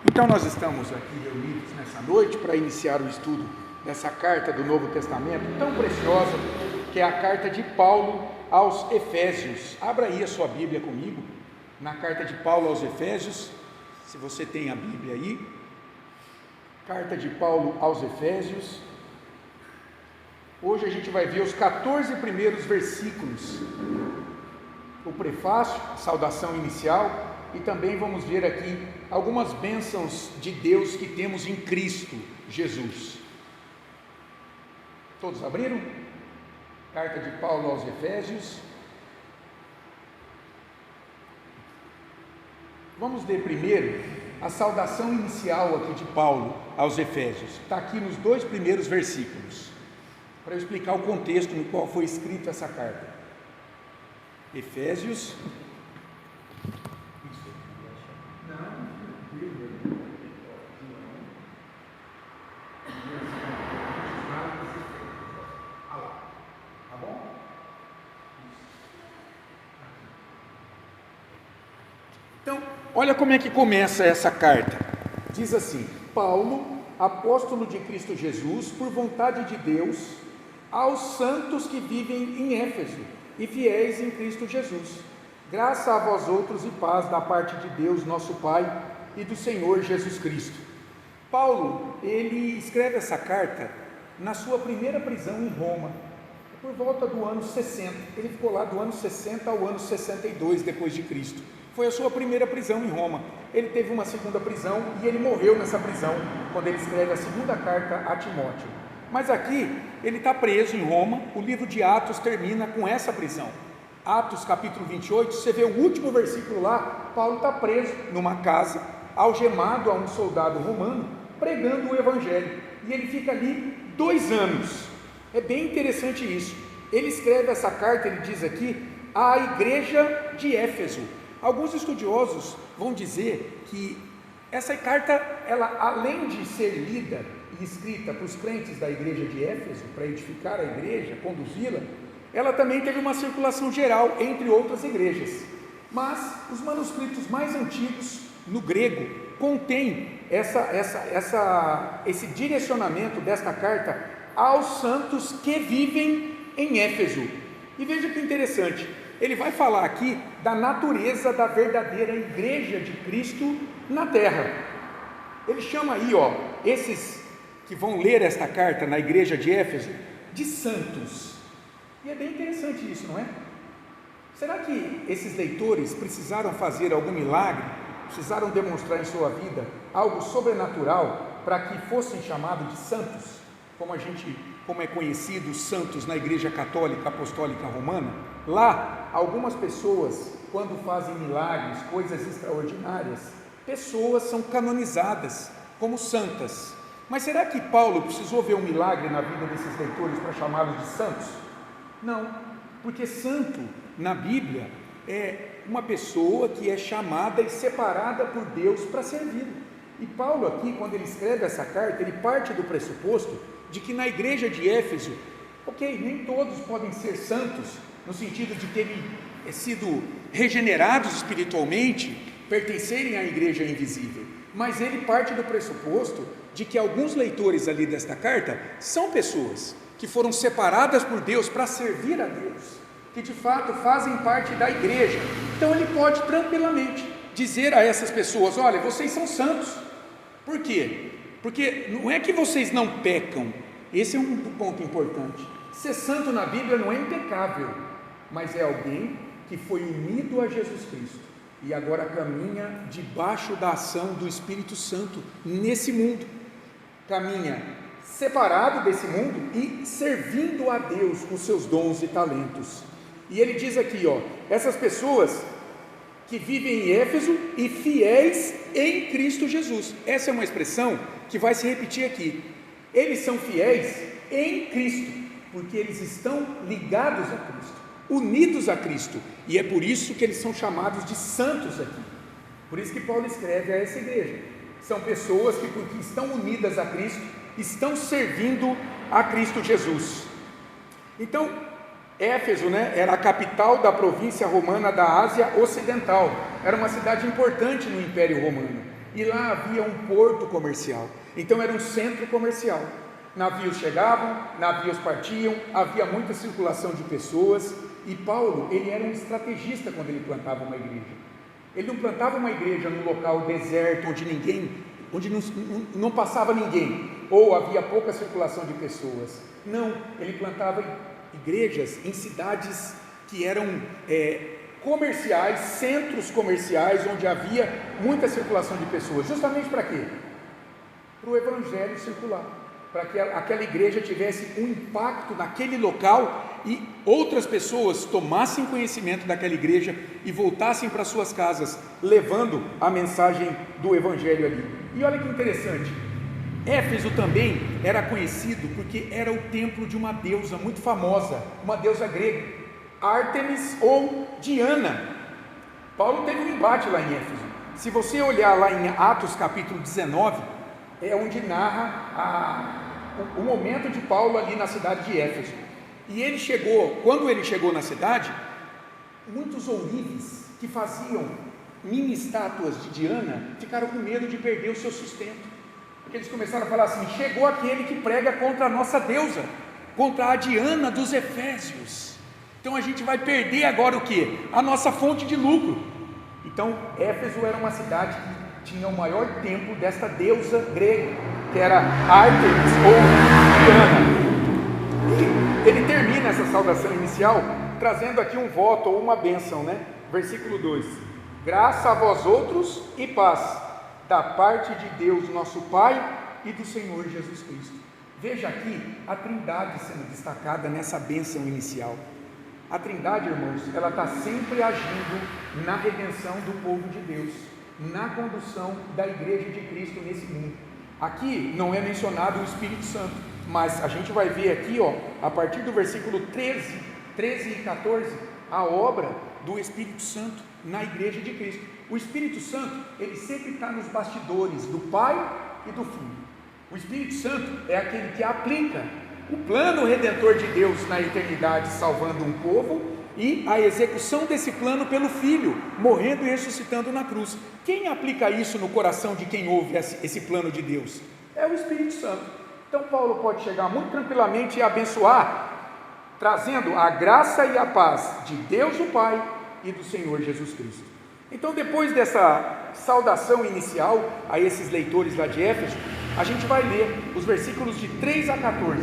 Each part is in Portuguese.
Então nós estamos aqui reunidos nessa noite para iniciar o estudo dessa carta do Novo Testamento tão preciosa, que é a carta de Paulo aos Efésios. Abra aí a sua Bíblia comigo, na carta de Paulo aos Efésios, se você tem a Bíblia aí, carta de Paulo aos Efésios. Hoje a gente vai ver os 14 primeiros versículos, o prefácio, a saudação inicial, e também vamos ver aqui algumas bênçãos de Deus que temos em Cristo Jesus. Todos abriram? Carta de Paulo aos Efésios. Vamos ler primeiro a saudação inicial aqui de Paulo aos Efésios. Está aqui nos 2 primeiros versículos, para eu explicar o contexto no qual foi escrita essa carta. Efésios. Então, olha como é que começa essa carta. Diz assim: Paulo, apóstolo de Cristo Jesus, por vontade de Deus, aos santos que vivem em Éfeso e fiéis em Cristo Jesus. Graça a vós outros e paz da parte de Deus, nosso Pai, e do Senhor Jesus Cristo. Paulo, ele escreve essa carta na sua primeira prisão em Roma, por volta do ano 60. Ele ficou lá do ano 60 ao ano 62 depois de Cristo. Foi a sua primeira prisão em Roma. Ele teve uma segunda prisão e ele morreu nessa prisão, quando ele escreve a segunda carta a Timóteo. Mas aqui, ele está preso em Roma. O livro de Atos termina com essa prisão. Atos capítulo 28, você vê o último versículo lá. Paulo está preso numa casa, algemado a um soldado romano, pregando o evangelho. E ele fica ali 2 anos. É bem interessante isso. Ele escreve essa carta, ele diz aqui, à igreja de Éfeso. Alguns estudiosos vão dizer que essa carta, ela, além de ser lida e escrita para os crentes da igreja de Éfeso, para edificar a igreja, conduzi-la, ela também teve uma circulação geral entre outras igrejas. Mas os manuscritos mais antigos, no grego, contêm esse direcionamento desta carta aos santos que vivem em Éfeso. E veja que interessante, ele vai falar aqui da natureza da verdadeira igreja de Cristo na terra. Ele chama aí, esses que vão ler esta carta na igreja de Éfeso, de santos. E é bem interessante isso, não é? Será que esses leitores precisaram fazer algum milagre, precisaram demonstrar em sua vida algo sobrenatural para que fossem chamados de santos? Como é conhecido os santos na igreja católica apostólica romana? Lá, algumas pessoas, quando fazem milagres, coisas extraordinárias, pessoas são canonizadas como santas. Mas será que Paulo precisou ver um milagre na vida desses leitores para chamá-los de santos? Não, porque santo na Bíblia é uma pessoa que é chamada e separada por Deus para servir. E Paulo aqui, quando ele escreve essa carta, ele parte do pressuposto de que na igreja de Éfeso, nem todos podem ser santos, no sentido de terem sido regenerados espiritualmente, pertencerem à igreja invisível, mas ele parte do pressuposto de que alguns leitores ali desta carta são pessoas que foram separadas por Deus para servir a Deus, que de fato fazem parte da igreja. Então ele pode tranquilamente dizer a essas pessoas: olha, vocês são santos. Por quê? Porque não é que vocês não pecam. Esse é um ponto importante. Ser santo na Bíblia não é impecável, mas é alguém que foi unido a Jesus Cristo e agora caminha debaixo da ação do Espírito Santo nesse mundo, caminha separado desse mundo e servindo a Deus com seus dons e talentos. E ele diz aqui, essas pessoas que vivem em Éfeso e fiéis em Cristo Jesus. Essa é uma expressão que vai se repetir aqui. Eles são fiéis em Cristo, porque eles estão ligados a Cristo, unidos a Cristo, e é por isso que eles são chamados de santos aqui. Por isso que Paulo escreve a essa igreja. São pessoas que, porque estão unidas a Cristo, estão servindo a Cristo Jesus. Então, Éfeso, era a capital da província romana da Ásia Ocidental, era uma cidade importante no Império Romano. e lá havia um porto comercial, então era um centro comercial. Navios chegavam, navios partiam, havia muita circulação de pessoas, e Paulo, ele era um estrategista quando ele plantava uma igreja. Ele não plantava uma igreja num local deserto, onde não passava ninguém, ou havia pouca circulação de pessoas. Não, ele plantava igrejas em cidades que eram comerciais, centros comerciais, onde havia muita circulação de pessoas. Justamente para quê? Para o evangelho circular, para que aquela igreja tivesse um impacto naquele local e outras pessoas tomassem conhecimento daquela igreja e voltassem para suas casas, levando a mensagem do evangelho ali. E olha que interessante, Éfeso também era conhecido porque era o templo de uma deusa muito famosa, uma deusa grega, Ártemis ou Diana. Paulo teve um embate lá em Éfeso. Se você olhar lá em Atos capítulo 19, é onde narra o momento de Paulo ali na cidade de Éfeso. E ele quando ele chegou na cidade, muitos ourives que faziam mini estátuas de Diana ficaram com medo de perder o seu sustento, porque eles começaram a falar assim: chegou aquele que prega contra a nossa deusa, contra a Diana dos Efésios, então a gente vai perder agora o que? A nossa fonte de lucro. Então Éfeso era uma cidade que tinha o maior templo desta deusa grega, que era Ártemis ou Diana. E ele termina essa saudação inicial trazendo aqui um voto ou uma bênção, né? Versículo 2: graça a vós outros e paz da parte de Deus nosso Pai e do Senhor Jesus Cristo. Veja aqui a Trindade sendo destacada nessa bênção inicial. A Trindade, irmãos, ela está sempre agindo na redenção do povo de Deus, na condução da igreja de Cristo nesse mundo. Aqui não é mencionado o Espírito Santo, mas a gente vai ver aqui, a partir do versículo 13 e 14, a obra do Espírito Santo na igreja de Cristo. O Espírito Santo, ele sempre está nos bastidores do Pai e do Filho. O Espírito Santo é aquele que aplica o plano redentor de Deus na eternidade, salvando um povo, e a execução desse plano pelo Filho, morrendo e ressuscitando na cruz. Quem aplica isso no coração de quem ouve esse plano de Deus? É o Espírito Santo. Então Paulo pode chegar muito tranquilamente e abençoar, trazendo a graça e a paz de Deus o Pai e do Senhor Jesus Cristo. Então, depois dessa saudação inicial a esses leitores lá de Éfeso, a gente vai ler os versículos de 3 a 14,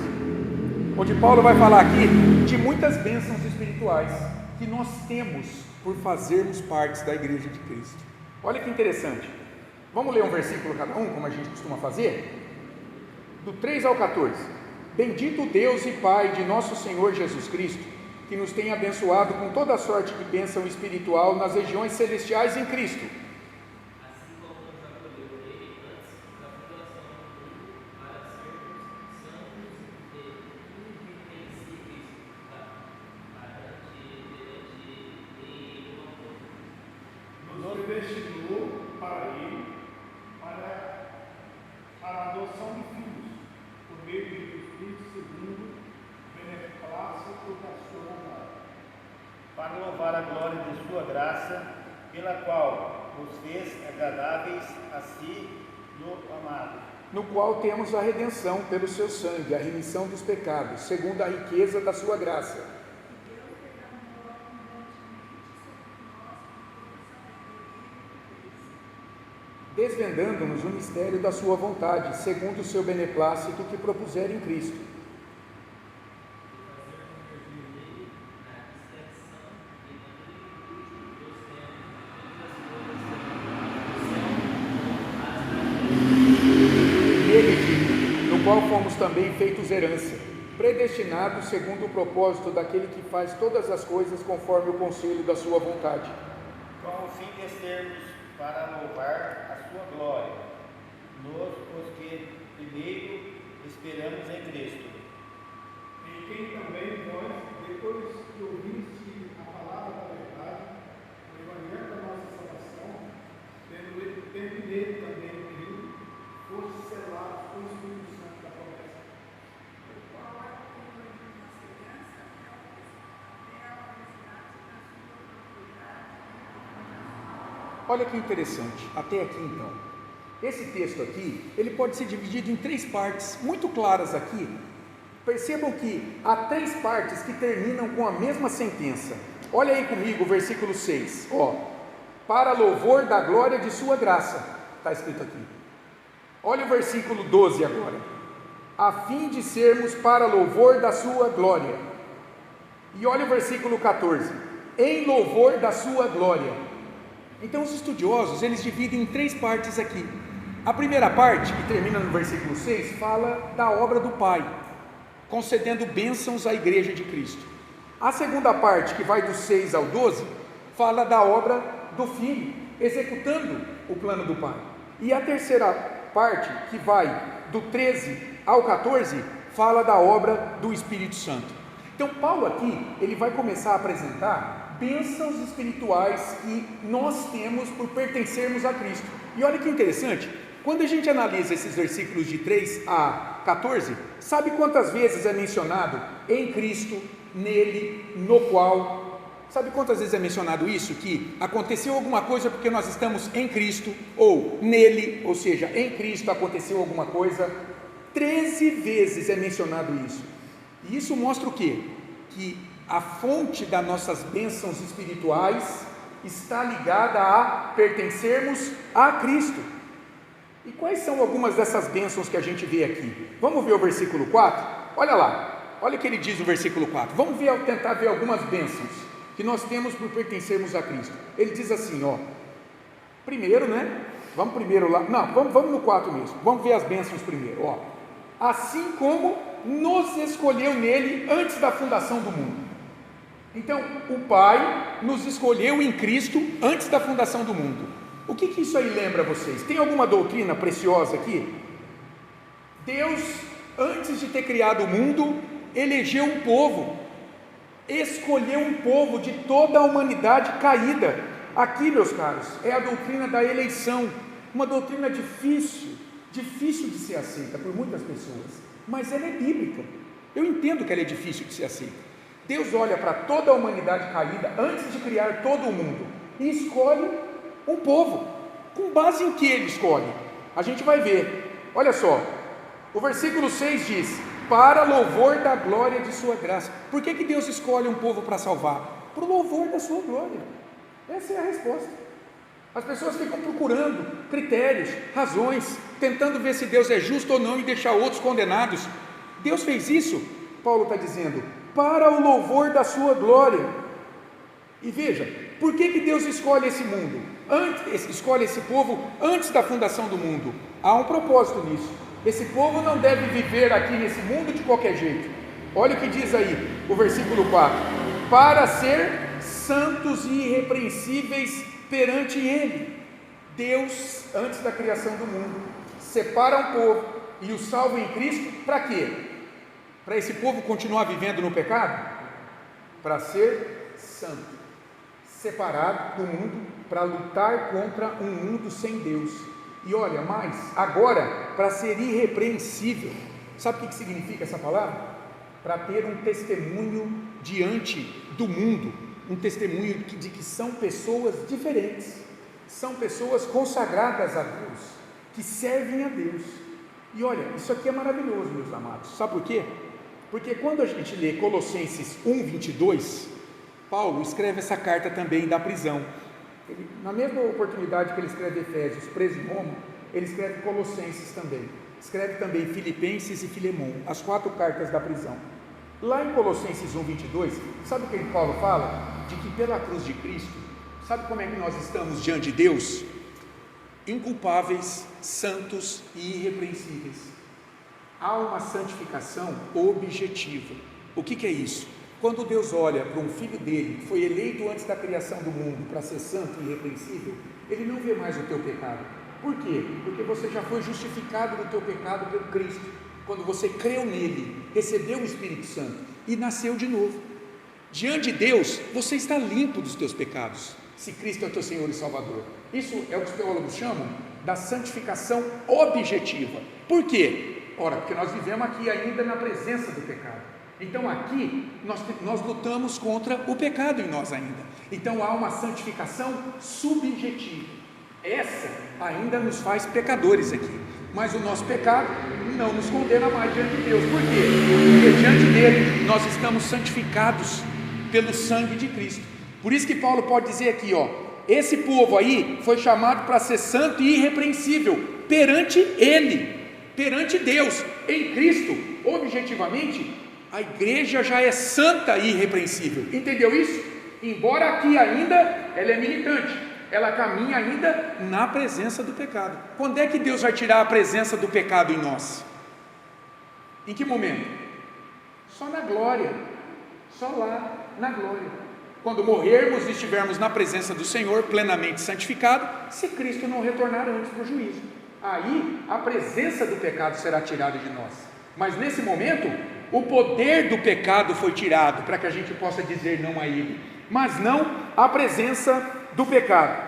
onde Paulo vai falar aqui de muitas bênçãos espirituais que nós temos por fazermos parte da igreja de Cristo. Olha que interessante. Vamos ler um versículo cada um, como a gente costuma fazer? Do 3 ao 14. Bendito Deus e Pai de nosso Senhor Jesus Cristo, que nos tem abençoado com toda a sorte de bênção espiritual nas regiões celestiais em Cristo. Assim como nos acolheu Ele antes da fundação do mundo, para sermos santos e irrepreensíveis perante o amor. Nos predestinou para Ele, para a adoção de filhos, por meio de Espírito segundo beneplácito da sua vontade, para louvar a glória de sua graça, pela qual nos fez agradáveis a si no amado, No qual temos a redenção pelo seu sangue, a remissão dos pecados, segundo a riqueza da sua graça. Desvendando-nos o mistério da sua vontade, segundo o seu beneplácito que propuser em Cristo. No qual fomos também feitos herança, predestinados segundo o propósito daquele que faz todas as coisas conforme o conselho da sua vontade, com o fim de sermos para louvar a sua glória, nós os que primeiro esperamos em Cristo. em quem também nós, depois que ouviste a palavra da verdade, o evangelho da nossa salvação, tendo nele também crido, foste selados com o Espírito Santo da promessa. Olha que interessante, até aqui então. Esse texto aqui, ele pode ser dividido em 3 partes, muito claras aqui. Percebam que há 3 partes que terminam com a mesma sentença. Olha aí comigo o versículo 6, para louvor da glória de sua graça, está escrito aqui. Olha o versículo 12 agora, a fim de sermos para louvor da sua glória. E olha o versículo 14, em louvor da sua glória. Então os estudiosos, eles dividem em 3 partes aqui. A primeira parte, que termina no versículo 6, fala da obra do Pai, concedendo bênçãos à igreja de Cristo. A segunda parte, que vai do 6 ao 12, fala da obra do Filho, executando o plano do Pai. E a terceira parte, que vai do 13 ao 14, fala da obra do Espírito Santo. Então Paulo aqui, ele vai começar a apresentar bênçãos espirituais que nós temos por pertencermos a Cristo. E olha que interessante, quando a gente analisa esses versículos de 3 a 14, sabe quantas vezes é mencionado em Cristo, nele, no qual? Sabe quantas vezes é mencionado isso? Que aconteceu alguma coisa porque nós estamos em Cristo, ou nele, ou seja, em Cristo aconteceu alguma coisa. 13 vezes é mencionado isso. E isso mostra o quê? Que a fonte das nossas bênçãos espirituais está ligada a pertencermos a Cristo. E quais são algumas dessas bênçãos que a gente vê aqui? Vamos ver o versículo 4? Olha lá, olha o que ele diz no versículo 4. Vamos tentar ver algumas bênçãos que nós temos por pertencermos a Cristo. Ele diz assim, primeiro, vamos primeiro lá, não, vamos no 4 mesmo, vamos ver as bênçãos primeiro, assim como nos escolheu nele antes da fundação do mundo. Então, o Pai nos escolheu em Cristo antes da fundação do mundo. O que isso aí lembra vocês? Tem alguma doutrina preciosa aqui? Deus, antes de ter criado o mundo, elegeu um povo, escolheu um povo de toda a humanidade caída. Aqui, meus caros, é a doutrina da eleição, uma doutrina difícil de ser aceita por muitas pessoas, mas ela é bíblica. Eu entendo que ela é difícil de ser aceita. Deus olha para toda a humanidade caída antes de criar todo o mundo e escolhe um povo. Com base em que ele escolhe? A gente vai ver. Olha só, o versículo 6 diz, para louvor da glória de sua graça. Por que Deus escolhe um povo para salvar? Para o louvor da sua glória. Essa é a resposta. As pessoas ficam procurando critérios, razões, tentando ver se Deus é justo ou não e deixar outros condenados. Deus fez isso, Paulo está dizendo, para o louvor da sua glória. E veja, por que Deus escolhe esse mundo? Escolhe esse povo antes da fundação do mundo. Há um propósito nisso. Esse povo não deve viver aqui nesse mundo de qualquer jeito. Olha o que diz aí, o versículo 4, para ser santos e irrepreensíveis perante Ele. Deus, antes da criação do mundo, separa um povo e o salva em Cristo, para quê? Para esse povo continuar vivendo no pecado? Para ser santo, separado do mundo, para lutar contra um mundo sem Deus. E olha, mais, agora, para ser irrepreensível. Sabe o que significa essa palavra? Para ter um testemunho diante do mundo, um testemunho de que são pessoas diferentes, são pessoas consagradas a Deus, que servem a Deus. E olha, isso aqui é maravilhoso, meus amados. Sabe por quê? Porque quando a gente lê Colossenses 1:22, Paulo escreve essa carta também da prisão. Na mesma oportunidade que ele escreve Efésios, preso em Roma, ele escreve Colossenses também. Escreve também Filipenses e Filemão, as 4 cartas da prisão. Lá em Colossenses 1:22, sabe o que Paulo fala? De que pela cruz de Cristo, sabe como é que nós estamos diante de Deus? Inculpáveis, santos e irrepreensíveis. Há uma santificação objetiva. O que é isso? Quando Deus olha para um filho dele, que foi eleito antes da criação do mundo, para ser santo e irrepreensível, ele não vê mais o teu pecado. Por quê? Porque você já foi justificado do teu pecado pelo Cristo, quando você creu nele, recebeu o Espírito Santo e nasceu de novo. Diante de Deus, você está limpo dos teus pecados, se Cristo é o teu Senhor e Salvador. Isso é o que os teólogos chamam da santificação objetiva. Por quê? Ora, porque nós vivemos aqui ainda na presença do pecado. Então aqui nós lutamos contra o pecado em nós ainda. Então há uma santificação subjetiva. Essa ainda nos faz pecadores aqui, mas o nosso pecado não nos condena mais diante de Deus. Por quê? Porque diante dele nós estamos santificados pelo sangue de Cristo. Por isso que Paulo pode dizer aqui, esse povo aí foi chamado para ser santo e irrepreensível perante ele, perante Deus, em Cristo. Objetivamente, a igreja já é santa e irrepreensível. Entendeu isso? Embora aqui ainda ela é militante, ela caminha ainda na presença do pecado. Quando é que Deus vai tirar a presença do pecado em nós? Em que momento? Só na glória, só lá na glória. Quando morrermos e estivermos na presença do Senhor, plenamente santificado, se Cristo não retornar antes para o juízo. Aí a presença do pecado será tirada de nós. Mas nesse momento, o poder do pecado foi tirado, para que a gente possa dizer não a ele, mas não a presença do pecado.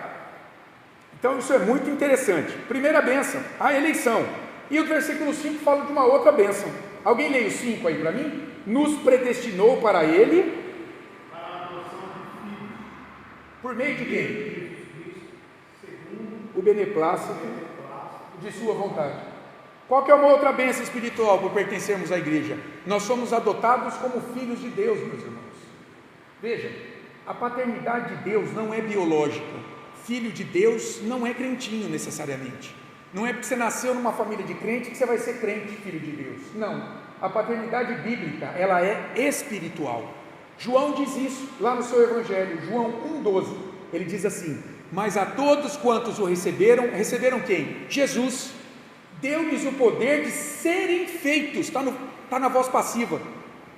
Então isso é muito interessante. Primeira bênção, a eleição. E o versículo 5 fala de uma outra bênção. Alguém lê o 5 aí para mim? Nos predestinou para ele, por meio de quem? O beneplácito de sua vontade. Qual que é uma outra bênção espiritual por pertencermos à igreja? Nós somos adotados como filhos de Deus, meus irmãos. Veja, a paternidade de Deus não é biológica. Filho de Deus não é crentinho necessariamente. Não é porque você nasceu numa família de crente que você vai ser crente, filho de Deus. Não, a paternidade bíblica, ela é espiritual. João diz isso lá no seu evangelho, João 1,12, ele diz assim: mas a todos quantos o receberam, receberam quem? Jesus, deu-lhes o poder de serem feitos, está na voz passiva,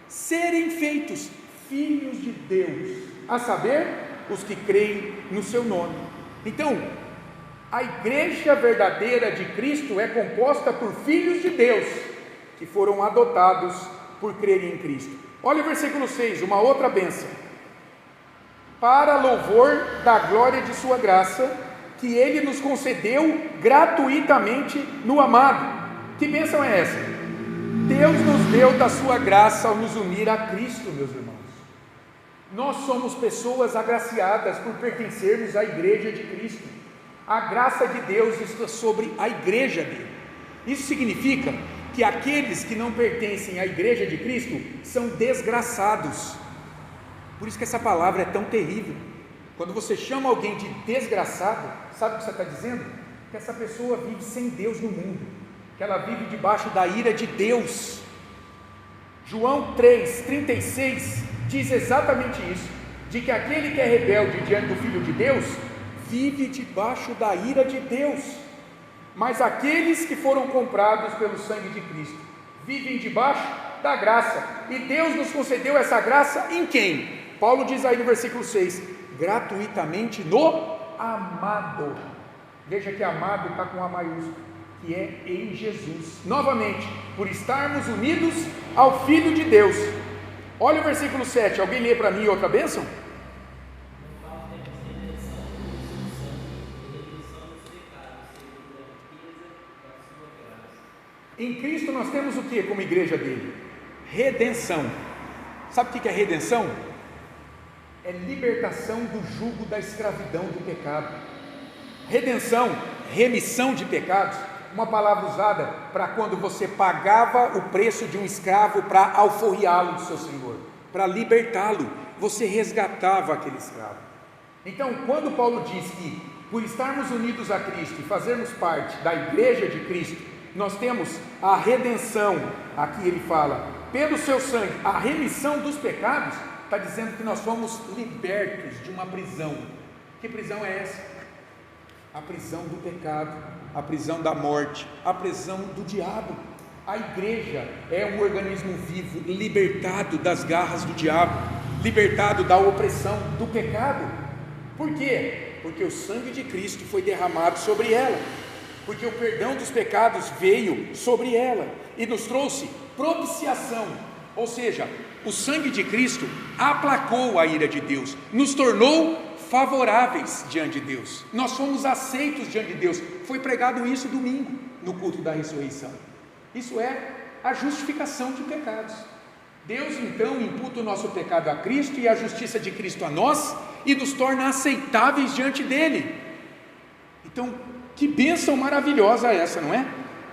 serem feitos filhos de Deus, a saber, os que creem no seu nome. Então, a igreja verdadeira de Cristo é composta por filhos de Deus, que foram adotados por crerem em Cristo. Olha o versículo 6, uma outra bênção. Para louvor da glória de sua graça, que ele nos concedeu gratuitamente no amado. Que bênção é essa? Deus nos deu da sua graça ao nos unir a Cristo, meus irmãos. Nós somos pessoas agraciadas por pertencermos à igreja de Cristo. A graça de Deus está sobre a igreja dele. Isso significa que aqueles que não pertencem à igreja de Cristo são desgraçados. Por isso que essa palavra é tão terrível. Quando você chama alguém de desgraçado, sabe o que você está dizendo? Que essa pessoa vive sem Deus no mundo, que ela vive debaixo da ira de Deus. João 3,36 diz exatamente isso, de que aquele que é rebelde diante do Filho de Deus, vive debaixo da ira de Deus. Mas aqueles que foram comprados pelo sangue de Cristo, vivem debaixo da graça, e Deus nos concedeu essa graça em quem? Paulo diz aí no versículo 6, gratuitamente no amado. Veja que amado está com A maiúsculo, que é em Jesus. Novamente, por estarmos unidos ao Filho de Deus. Olha o versículo 7, alguém lê para mim outra bênção? Em Cristo nós temos o que como igreja dele? Redenção. Sabe o que é redenção? É libertação do jugo da escravidão do pecado. Redenção, remissão de pecados, uma palavra usada para quando você pagava o preço de um escravo para alforriá-lo do seu senhor, para libertá-lo, você resgatava aquele escravo. Então, quando Paulo diz que por estarmos unidos a Cristo e fazermos parte da igreja de Cristo, nós temos a redenção, aqui ele fala, pelo seu sangue, a remissão dos pecados, está dizendo que nós fomos libertos de uma prisão. Que prisão é essa? A prisão do pecado, a prisão da morte, a prisão do diabo. A igreja é um organismo vivo, libertado das garras do diabo, libertado da opressão do pecado. Por quê? Porque o sangue de Cristo foi derramado sobre ela, porque o perdão dos pecados veio sobre ela e nos trouxe propiciação, ou seja, o sangue de Cristo aplacou a ira de Deus, nos tornou favoráveis diante de Deus, nós fomos aceitos diante de Deus. Foi pregado isso domingo no culto da ressurreição. Isso é a justificação de pecados. Deus então imputa o nosso pecado a Cristo e a justiça de Cristo a nós e nos torna aceitáveis diante dele. Então, que bênção maravilhosa essa, não é?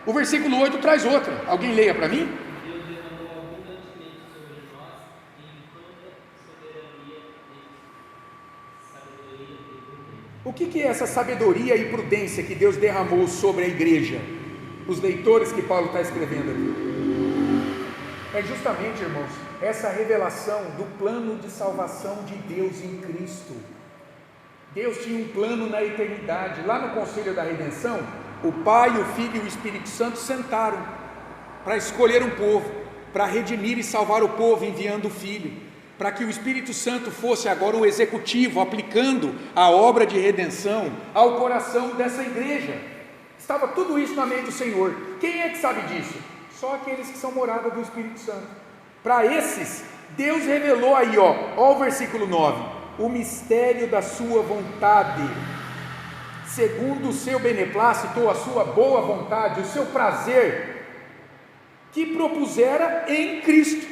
O versículo 8 traz outra. Alguém leia para mim? Deus derramou abundantemente sobre nós em toda soberania e sabedoria e prudência. O que é essa sabedoria e prudência que Deus derramou sobre a igreja? Os leitores que Paulo está escrevendo aqui. É justamente, irmãos, essa revelação do plano de salvação de Deus em Cristo. Deus tinha um plano na eternidade. Lá no Conselho da Redenção, o Pai, o Filho e o Espírito Santo sentaram para escolher um povo, para redimir e salvar o povo, enviando o Filho, para que o Espírito Santo fosse agora o executivo, aplicando a obra de redenção ao coração dessa igreja. Estava tudo isso na mente do Senhor. Quem é que sabe disso? Só aqueles que são morada do Espírito Santo. Para esses, Deus revelou aí, ó o versículo 9, o mistério da sua vontade, segundo o seu beneplácito, ou a sua boa vontade, o seu prazer, que propusera em Cristo.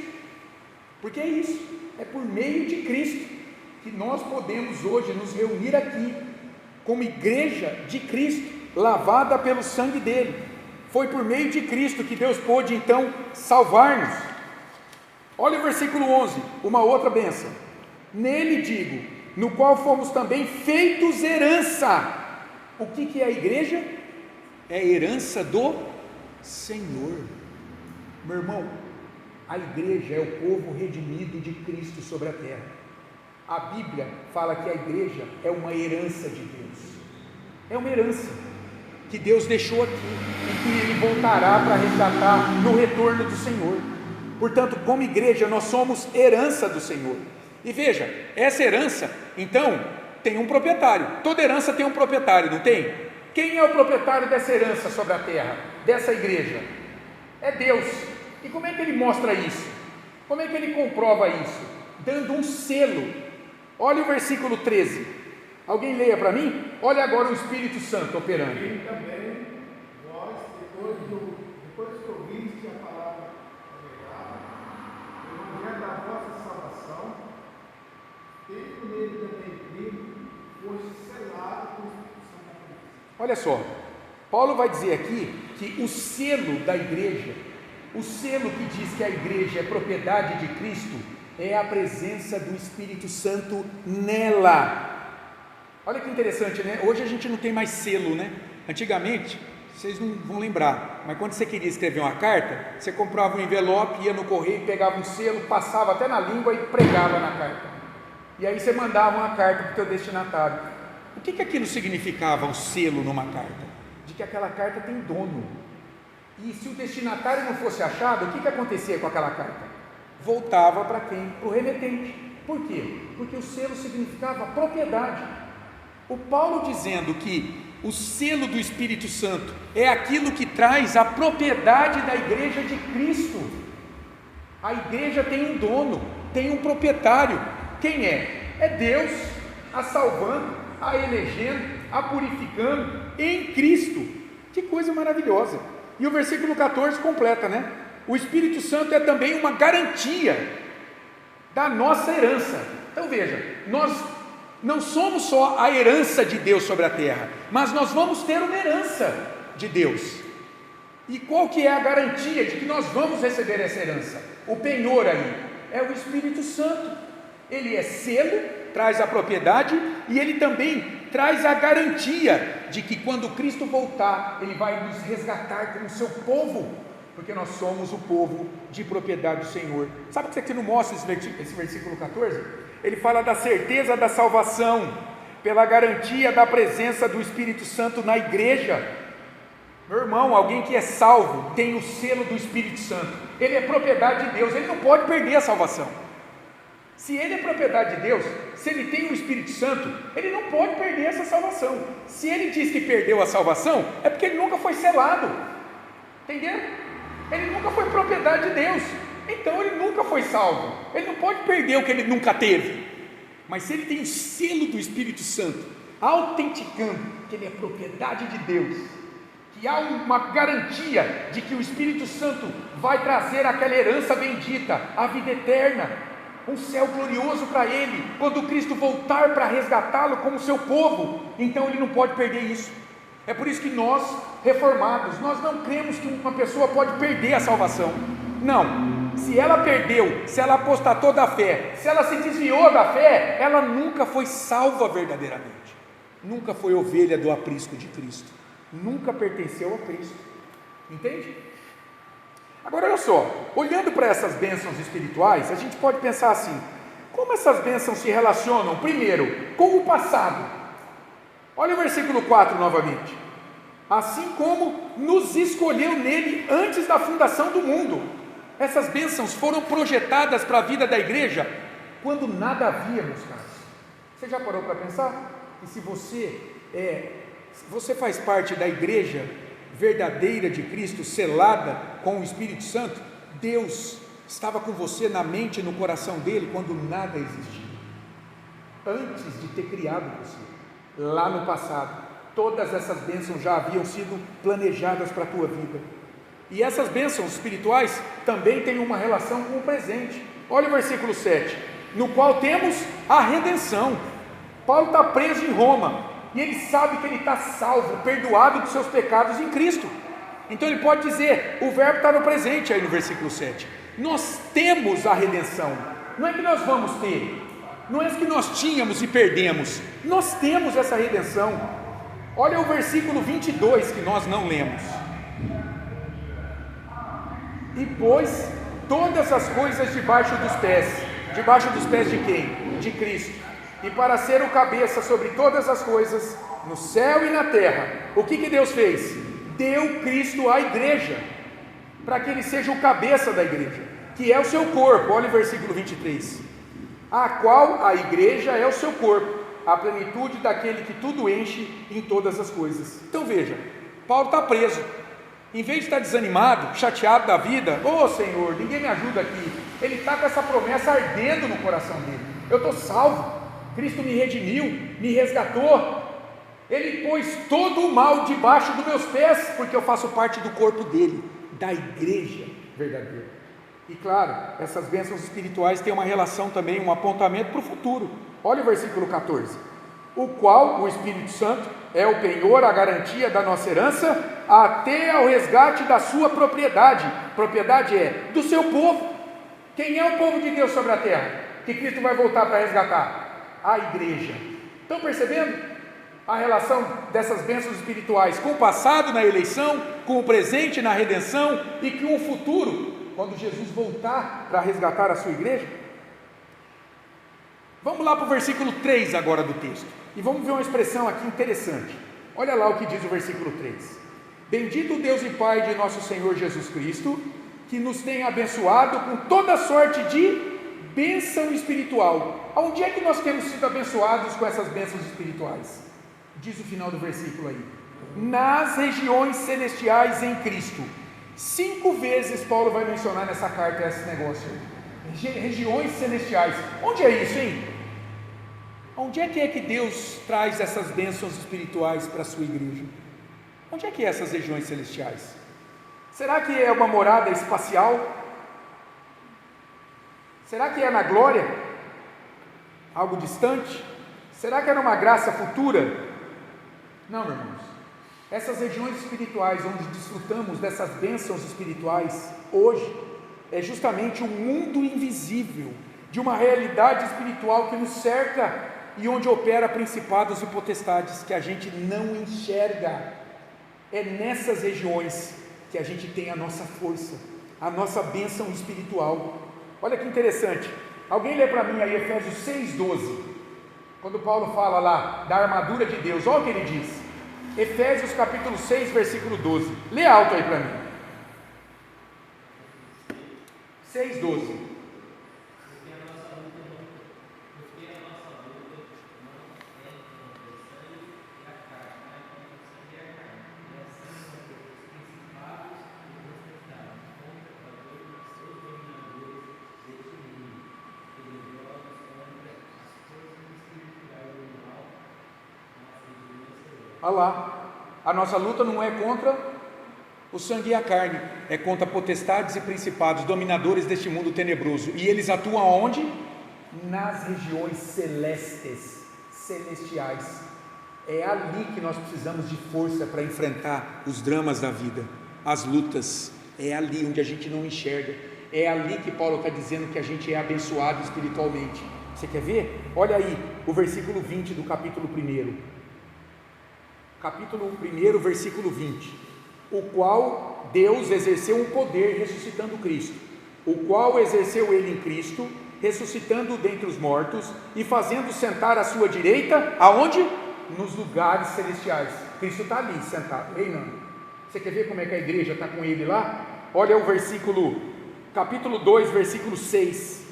Porque é isso, é por meio de Cristo que nós podemos hoje nos reunir aqui como igreja de Cristo, lavada pelo sangue dele. Foi por meio de Cristo que Deus pôde então salvar-nos. Olha o versículo 11, uma outra bênção. Nele digo, no qual fomos também feitos herança. O que é a igreja? É a herança do Senhor. Meu irmão, a igreja é o povo redimido de Cristo sobre a terra. A Bíblia fala que a igreja é uma herança de Deus. É uma herança que Deus deixou aqui e que Ele voltará para resgatar no retorno do Senhor. Portanto, como igreja, nós somos herança do Senhor. E veja, essa herança, então, tem um proprietário. Toda herança tem um proprietário, não tem? Quem é o proprietário dessa herança sobre a terra, dessa igreja? É Deus. E como é que Ele mostra isso? Como é que Ele comprova isso? Dando um selo. Olha o versículo 13. Alguém leia para mim? Olha agora o Espírito Santo operando. E também, vós, depois que ouviste a palavra da verdade, o evangelho da vossa salvação, tendo nele também crido, foste selado com o Espírito Santo da promessa. Olha só, Paulo vai dizer aqui que o selo da igreja, o selo que diz que a igreja é propriedade de Cristo, é a presença do Espírito Santo nela. Olha que interessante, né? Hoje a gente não tem mais selo, né? Antigamente, vocês não vão lembrar, mas quando você queria escrever uma carta, você comprava um envelope, ia no correio, pegava um selo, passava até na língua e pregava na carta. E aí você mandava uma carta para o teu destinatário. O que aquilo significava, o selo numa carta? De que aquela carta tem dono. E se o destinatário não fosse achado, o que acontecia com aquela carta? Voltava para quem? Para o remetente. Por quê? Porque o selo significava propriedade. O Paulo dizendo que o selo do Espírito Santo é aquilo que traz a propriedade da igreja de Cristo. A igreja tem um dono, tem um proprietário. Quem é? É Deus, a salvando, a elegendo, a purificando em Cristo. Que coisa maravilhosa. E o versículo 14 completa, né? O Espírito Santo é também uma garantia da nossa herança. Então veja, nós não somos só a herança de Deus sobre a terra, mas nós vamos ter uma herança de Deus. E qual que é a garantia de que nós vamos receber essa herança? O penhor aí é o Espírito Santo. Ele é selo, traz a propriedade, e ele também traz a garantia de que quando Cristo voltar, Ele vai nos resgatar como seu povo, porque nós somos o povo de propriedade do Senhor. Sabe o que isso aqui não mostra, esse versículo 14? Ele fala da certeza da salvação, pela garantia da presença do Espírito Santo na igreja. Meu irmão, alguém que é salvo, tem o selo do Espírito Santo, ele é propriedade de Deus, ele não pode perder a salvação. Se ele é propriedade de Deus, se ele tem o Espírito Santo, ele não pode perder essa salvação. Se ele diz que perdeu a salvação, é porque ele nunca foi selado, entenderam? Ele nunca foi propriedade de Deus, então ele nunca foi salvo. Ele não pode perder o que ele nunca teve. Mas se ele tem o selo do Espírito Santo, autenticando que ele é propriedade de Deus, que há uma garantia de que o Espírito Santo vai trazer aquela herança bendita, a vida eterna, um céu glorioso para ele, quando Cristo voltar para resgatá-lo como seu povo, então ele não pode perder isso. É por isso que nós, reformados, nós não cremos que uma pessoa pode perder a salvação. Não, se ela perdeu, se ela apostatou da fé, se ela se desviou da fé, ela nunca foi salva verdadeiramente, nunca foi ovelha do aprisco de Cristo, nunca pertenceu a Cristo, entende? Agora olha só, olhando para essas bênçãos espirituais, a gente pode pensar assim: como essas bênçãos se relacionam, primeiro, com o passado? Olha o versículo 4 novamente. Assim como nos escolheu nele antes da fundação do mundo. Essas bênçãos foram projetadas para a vida da igreja quando nada havia, meus caros. Você já parou para pensar? Que se você faz parte da igreja verdadeira de Cristo, selada com o Espírito Santo, Deus estava com você na mente e no coração dele quando nada existia, antes de ter criado você. Lá no passado, todas essas bênçãos já haviam sido planejadas para a tua vida, e essas bênçãos espirituais também têm uma relação com o presente. Olha o versículo 7, no qual temos a redenção. Paulo está preso em Roma, e ele sabe que ele está salvo, perdoado dos seus pecados em Cristo. Então ele pode dizer, o verbo está no presente aí no versículo 7, nós temos a redenção. Não é que nós vamos ter, não é que nós tínhamos e perdemos, nós temos essa redenção. Olha o versículo 22 que nós não lemos. E pôs todas as coisas debaixo dos pés de quem? De Cristo, e para ser o cabeça sobre todas as coisas, no céu e na terra. O que Deus fez? Deu Cristo à igreja, para que ele seja o cabeça da igreja, que é o seu corpo. Olha o versículo 23, a qual a igreja é o seu corpo, a plenitude daquele que tudo enche em todas as coisas. Então veja, Paulo está preso, em vez de estar desanimado, chateado da vida, Senhor, ninguém me ajuda aqui, ele está com essa promessa ardendo no coração dele, eu estou salvo, Cristo me redimiu, me resgatou, ele pôs todo o mal debaixo dos meus pés, porque eu faço parte do corpo dele, da igreja verdadeira. E claro, essas bênçãos espirituais têm uma relação também, um apontamento para o futuro. Olha o versículo 14, o qual o Espírito Santo é o penhor, a garantia da nossa herança, até ao resgate da sua propriedade. Propriedade é do seu povo. Quem é o povo de Deus sobre a terra, que Cristo vai voltar para resgatar? A igreja. Estão percebendo a relação dessas bênçãos espirituais com o passado na eleição, com o presente na redenção e com o futuro, quando Jesus voltar para resgatar a sua igreja? Vamos lá para o versículo 3 agora do texto, e vamos ver uma expressão aqui interessante. Olha lá o que diz o versículo 3: bendito o Deus e Pai de nosso Senhor Jesus Cristo, que nos tem abençoado com toda sorte de bênção espiritual. Onde é que nós temos sido abençoados com essas bênçãos espirituais? Diz o final do versículo aí: nas regiões celestiais em Cristo. 5 vezes Paulo vai mencionar nessa carta esse negócio, regiões celestiais. Onde é isso, hein? Onde é que Deus traz essas bênçãos espirituais para a sua igreja? Onde é que é essas regiões celestiais? Será que é uma morada espacial? Será que é na glória? Algo distante? Será que é numa graça futura? Não, meus irmãos. Essas regiões espirituais onde desfrutamos dessas bênçãos espirituais hoje é justamente um mundo invisível de uma realidade espiritual que nos cerca e onde opera principados e potestades que a gente não enxerga. É nessas regiões que a gente tem a nossa força, a nossa bênção espiritual. Olha que interessante, alguém lê para mim aí Efésios 6,12, quando Paulo fala lá da armadura de Deus. Olha o que ele diz, Efésios capítulo 6, versículo 12, lê alto aí para mim, 6,12. Olha lá, a nossa luta não é contra o sangue e a carne, é contra potestades e principados, dominadores deste mundo tenebroso, e eles atuam onde? Nas regiões celestiais. É ali que nós precisamos de força para enfrentar os dramas da vida, as lutas. É ali onde a gente não enxerga. É ali que Paulo está dizendo que a gente é abençoado espiritualmente. Você quer ver? Olha aí o versículo 20 do capítulo 1. Capítulo 1, versículo 20. O qual Deus exerceu um poder ressuscitando Cristo, o qual exerceu ele em Cristo, ressuscitando dentre os mortos e fazendo sentar à sua direita, aonde? Nos lugares celestiais. Cristo está ali sentado, reinando. Você quer ver como é que a igreja está com ele lá? Olha o versículo, capítulo 2, versículo 6.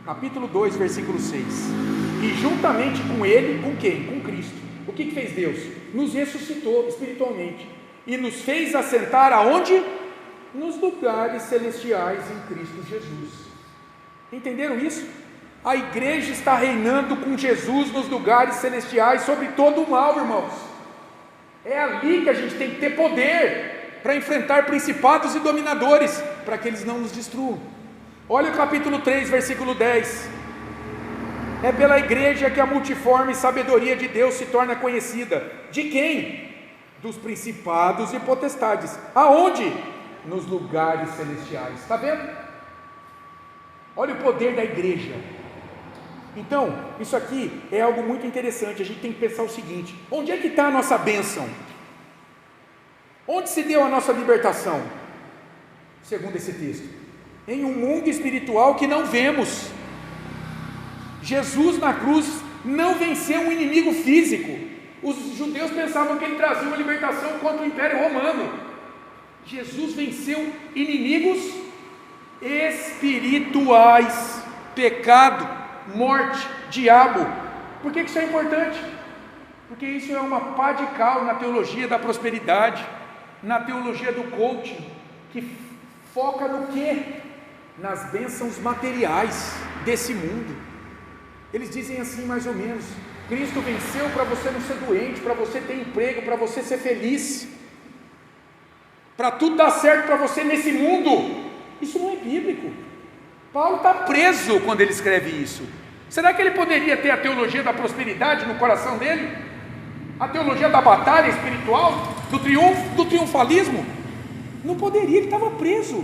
Capítulo 2, versículo 6. E juntamente com ele, com quem? Com Cristo. O que fez Deus? Nos ressuscitou espiritualmente e nos fez assentar aonde? Nos lugares celestiais em Cristo Jesus. Entenderam isso? A igreja está reinando com Jesus nos lugares celestiais sobre todo o mal, irmãos. É ali que a gente tem que ter poder para enfrentar principados e dominadores, para que eles não nos destruam. Olha o capítulo 3, versículo 10. É pela igreja que a multiforme sabedoria de Deus se torna conhecida. De quem? Dos principados e potestades. Aonde? Nos lugares celestiais. Está vendo? Olha o poder da igreja. Então, isso aqui é algo muito interessante. A gente tem que pensar o seguinte: onde é que está a nossa bênção? Onde se deu a nossa libertação? Segundo esse texto, em um mundo espiritual que não vemos. Jesus na cruz não venceu um inimigo físico. Os judeus pensavam que ele trazia uma libertação contra o Império Romano. Jesus venceu inimigos espirituais: pecado, morte, diabo. Por que isso é importante? Porque isso é uma pá de cal na teologia da prosperidade, na teologia do coaching, que foca no quê? Nas bênçãos materiais desse mundo. Eles dizem assim mais ou menos: Cristo venceu para você não ser doente, para você ter emprego, para você ser feliz, para tudo dar certo para você nesse mundo. Isso não é bíblico. Paulo está preso quando ele escreve isso. Será que ele poderia ter a teologia da prosperidade no coração dele? A teologia da batalha espiritual, do triunfo, do triunfalismo? Não poderia, ele estava preso,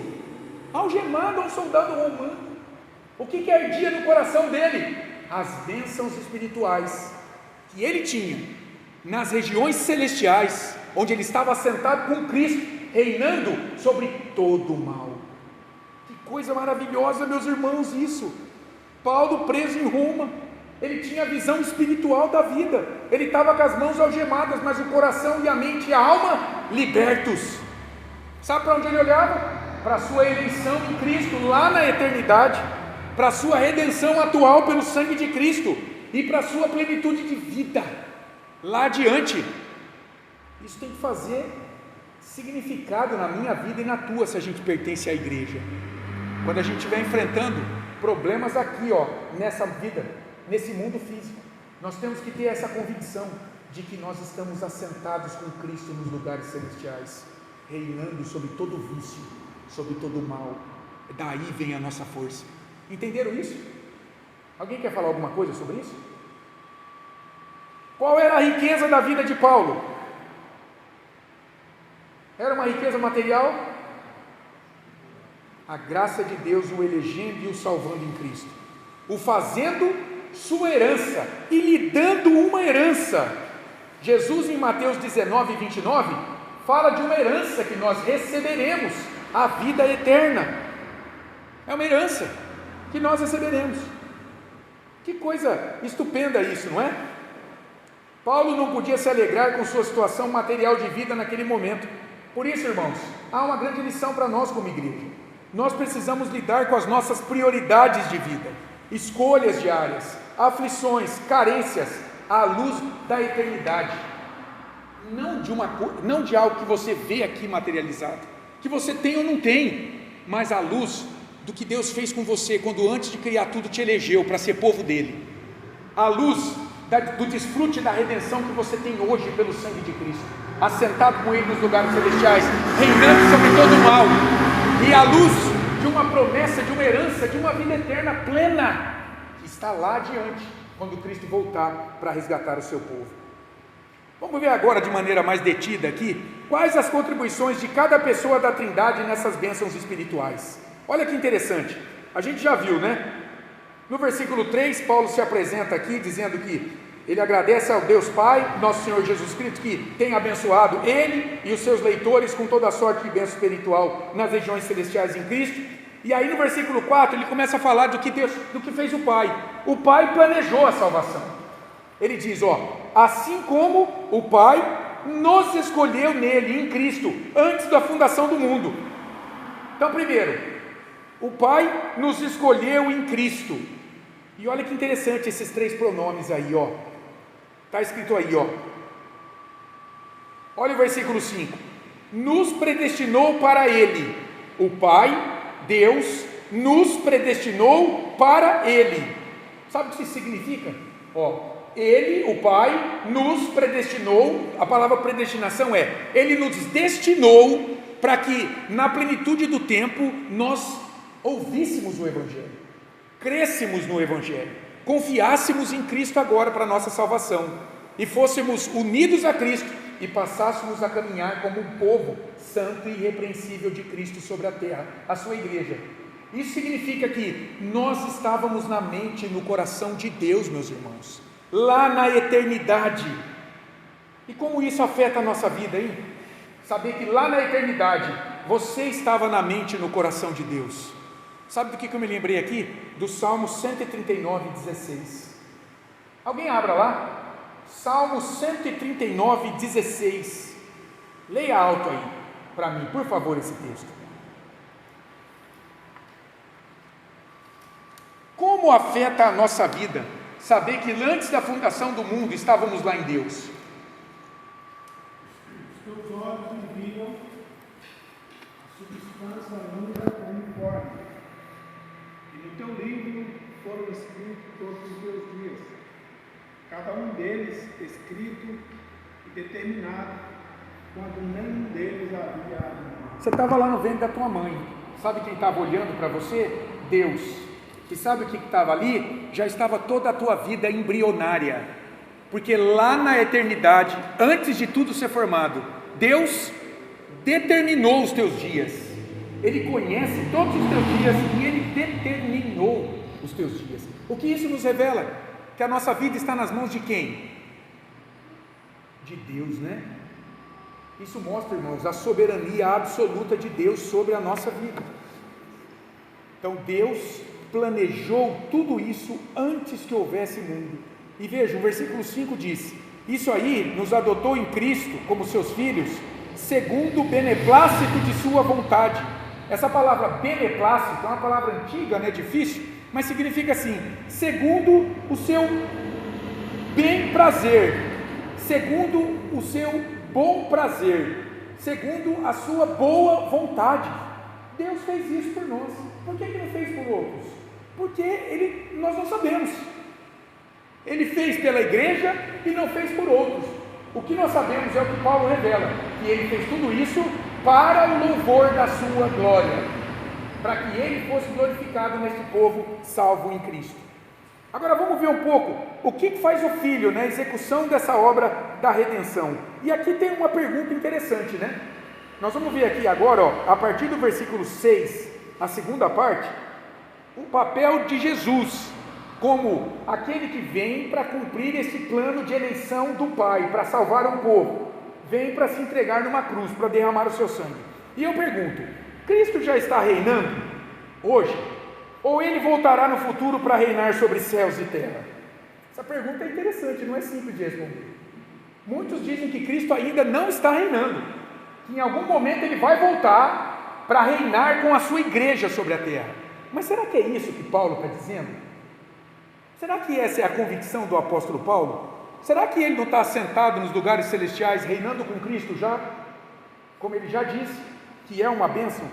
algemado a um soldado romano. O que ardia no coração dele? As bênçãos espirituais que ele tinha nas regiões celestiais, onde ele estava assentado com Cristo, reinando sobre todo o mal. Que coisa maravilhosa, meus irmãos, isso. Paulo preso em Roma, ele tinha a visão espiritual da vida, ele estava com as mãos algemadas, mas o coração e a mente e a alma libertos. Sabe para onde ele olhava? Para a sua eleição em Cristo, lá na eternidade, para a sua redenção atual pelo sangue de Cristo, e para a sua plenitude de vida, lá adiante. Isso tem que fazer significado na minha vida e na tua, se a gente pertence à igreja. Quando a gente estiver enfrentando problemas aqui, nessa vida, nesse mundo físico, nós temos que ter essa convicção de que nós estamos assentados com Cristo nos lugares celestiais, reinando sobre todo vício, sobre todo mal. Daí vem a nossa força. Entenderam isso? Alguém quer falar alguma coisa sobre isso? Qual era a riqueza da vida de Paulo? Era uma riqueza material? A graça de Deus o elegendo e o salvando em Cristo, o fazendo sua herança e lhe dando uma herança. Jesus, em Mateus 19, 29, fala de uma herança que nós receberemos, a vida eterna. É uma herança que nós receberemos. Que coisa estupenda isso, não é? Paulo não podia se alegrar com sua situação material de vida naquele momento. Por isso, irmãos, há uma grande lição para nós como igreja. Nós precisamos lidar com as nossas prioridades de vida, escolhas diárias, aflições, carências, à luz da eternidade. Não de algo que você vê aqui materializado, que você tem ou não tem, mas à luz do que Deus fez com você quando antes de criar tudo te elegeu para ser povo dele, à luz do desfrute da redenção que você tem hoje pelo sangue de Cristo, assentado com ele nos lugares celestiais, reinando sobre todo o mal, e à luz de uma promessa, de uma herança, de uma vida eterna plena, que está lá adiante, quando Cristo voltar para resgatar o seu povo. Vamos ver agora de maneira mais detida aqui, quais as contribuições de cada pessoa da Trindade nessas bênçãos espirituais. Olha que interessante, a gente já viu, né? No versículo 3, Paulo se apresenta aqui dizendo que ele agradece ao Deus Pai, nosso Senhor Jesus Cristo, que tem abençoado ele e os seus leitores com toda a sorte de bênção espiritual nas regiões celestiais em Cristo. E aí no versículo 4 ele começa a falar do que fez o Pai. O Pai planejou a salvação. Ele diz, assim como o Pai nos escolheu nele, em Cristo, antes da fundação do mundo. Então, primeiro, o Pai nos escolheu em Cristo. E olha que interessante esses 3 pronomes aí, está escrito aí, olha o versículo 5, nos predestinou para Ele, o Pai, Deus, nos predestinou para Ele. Sabe o que isso significa? Ele, o Pai, nos predestinou, a palavra predestinação Ele nos destinou para que na plenitude do tempo nós ouvíssemos o Evangelho, crescêssemos no Evangelho, confiássemos em Cristo agora para a nossa salvação, e fôssemos unidos a Cristo, e passássemos a caminhar como um povo santo e irrepreensível de Cristo sobre a terra, a sua igreja. Isso significa que nós estávamos na mente e no coração de Deus, meus irmãos, lá na eternidade. E como isso afeta a nossa vida, hein? Saber que lá na eternidade, você estava na mente e no coração de Deus. Sabe do que eu me lembrei aqui? Do Salmo 139, 16. Alguém abra lá? Salmo 139, 16. Leia alto aí, para mim, por favor, esse texto. Como afeta a nossa vida saber que antes da fundação do mundo estávamos lá em Deus? Os teus olhos me viram a substância única uniforme, e no teu livro foram escritos todos os teus dias, cada um deles escrito e determinado, quando nenhum deles havia. Você estava lá no ventre da tua mãe, sabe quem estava olhando para você? Deus. E sabe o que estava ali? Já estava toda a tua vida embrionária, porque lá na eternidade, antes de tudo ser formado, Deus determinou os teus dias. Ele conhece todos os teus dias e Ele determinou os teus dias. O que isso nos revela? Que a nossa vida está nas mãos de quem? De Deus, né? Isso mostra, irmãos, a soberania absoluta de Deus sobre a nossa vida. Então Deus planejou tudo isso antes que houvesse mundo. E veja, o versículo 5 diz: isso aí nos adotou em Cristo como seus filhos, segundo o beneplácito de sua vontade. Essa palavra beneplácito é uma palavra antiga, né, difícil, mas significa assim: segundo o seu bem prazer, segundo o seu bom prazer, segundo a sua boa vontade. Deus fez isso por nós. Por que Ele não fez por outros? Porque nós não sabemos. Ele fez pela igreja e não fez por outros. O que nós sabemos é o que Paulo revela, que Ele fez tudo isso para o louvor da sua glória, para que Ele fosse glorificado neste povo salvo em Cristo. Agora vamos ver um pouco o que faz o Filho na execução dessa obra da redenção. E aqui tem uma pergunta interessante, né? Nós vamos ver aqui agora, a partir do versículo 6, a segunda parte, o papel de Jesus como aquele que vem para cumprir esse plano de eleição do Pai, para salvar um povo, vem para se entregar numa cruz, para derramar o seu sangue. E eu pergunto, Cristo já está reinando hoje? Ou Ele voltará no futuro para reinar sobre céus e terra? Essa pergunta é interessante, não é simples de responder. Muitos dizem que Cristo ainda não está reinando, que em algum momento Ele vai voltar para reinar com a sua igreja sobre a terra. Mas será que é isso que Paulo está dizendo? Será que essa é a convicção do apóstolo Paulo? Será que ele não está sentado nos lugares celestiais, reinando com Cristo já? Como ele já disse, que é uma bênção.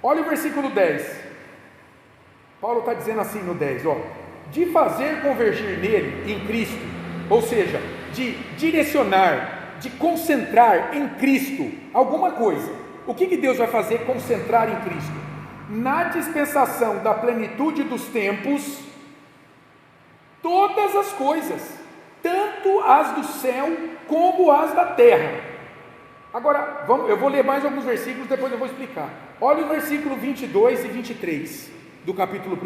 Olha o versículo 10. Paulo está dizendo assim no 10, de fazer convergir nele, em Cristo, ou seja, de direcionar, de concentrar em Cristo alguma coisa. O que Deus vai fazer? Concentrar em Cristo. Na dispensação da plenitude dos tempos, todas as coisas, tanto as do céu como as da terra. Agora, eu vou ler mais alguns versículos, depois eu vou explicar. Olha o versículo 22 e 23 do capítulo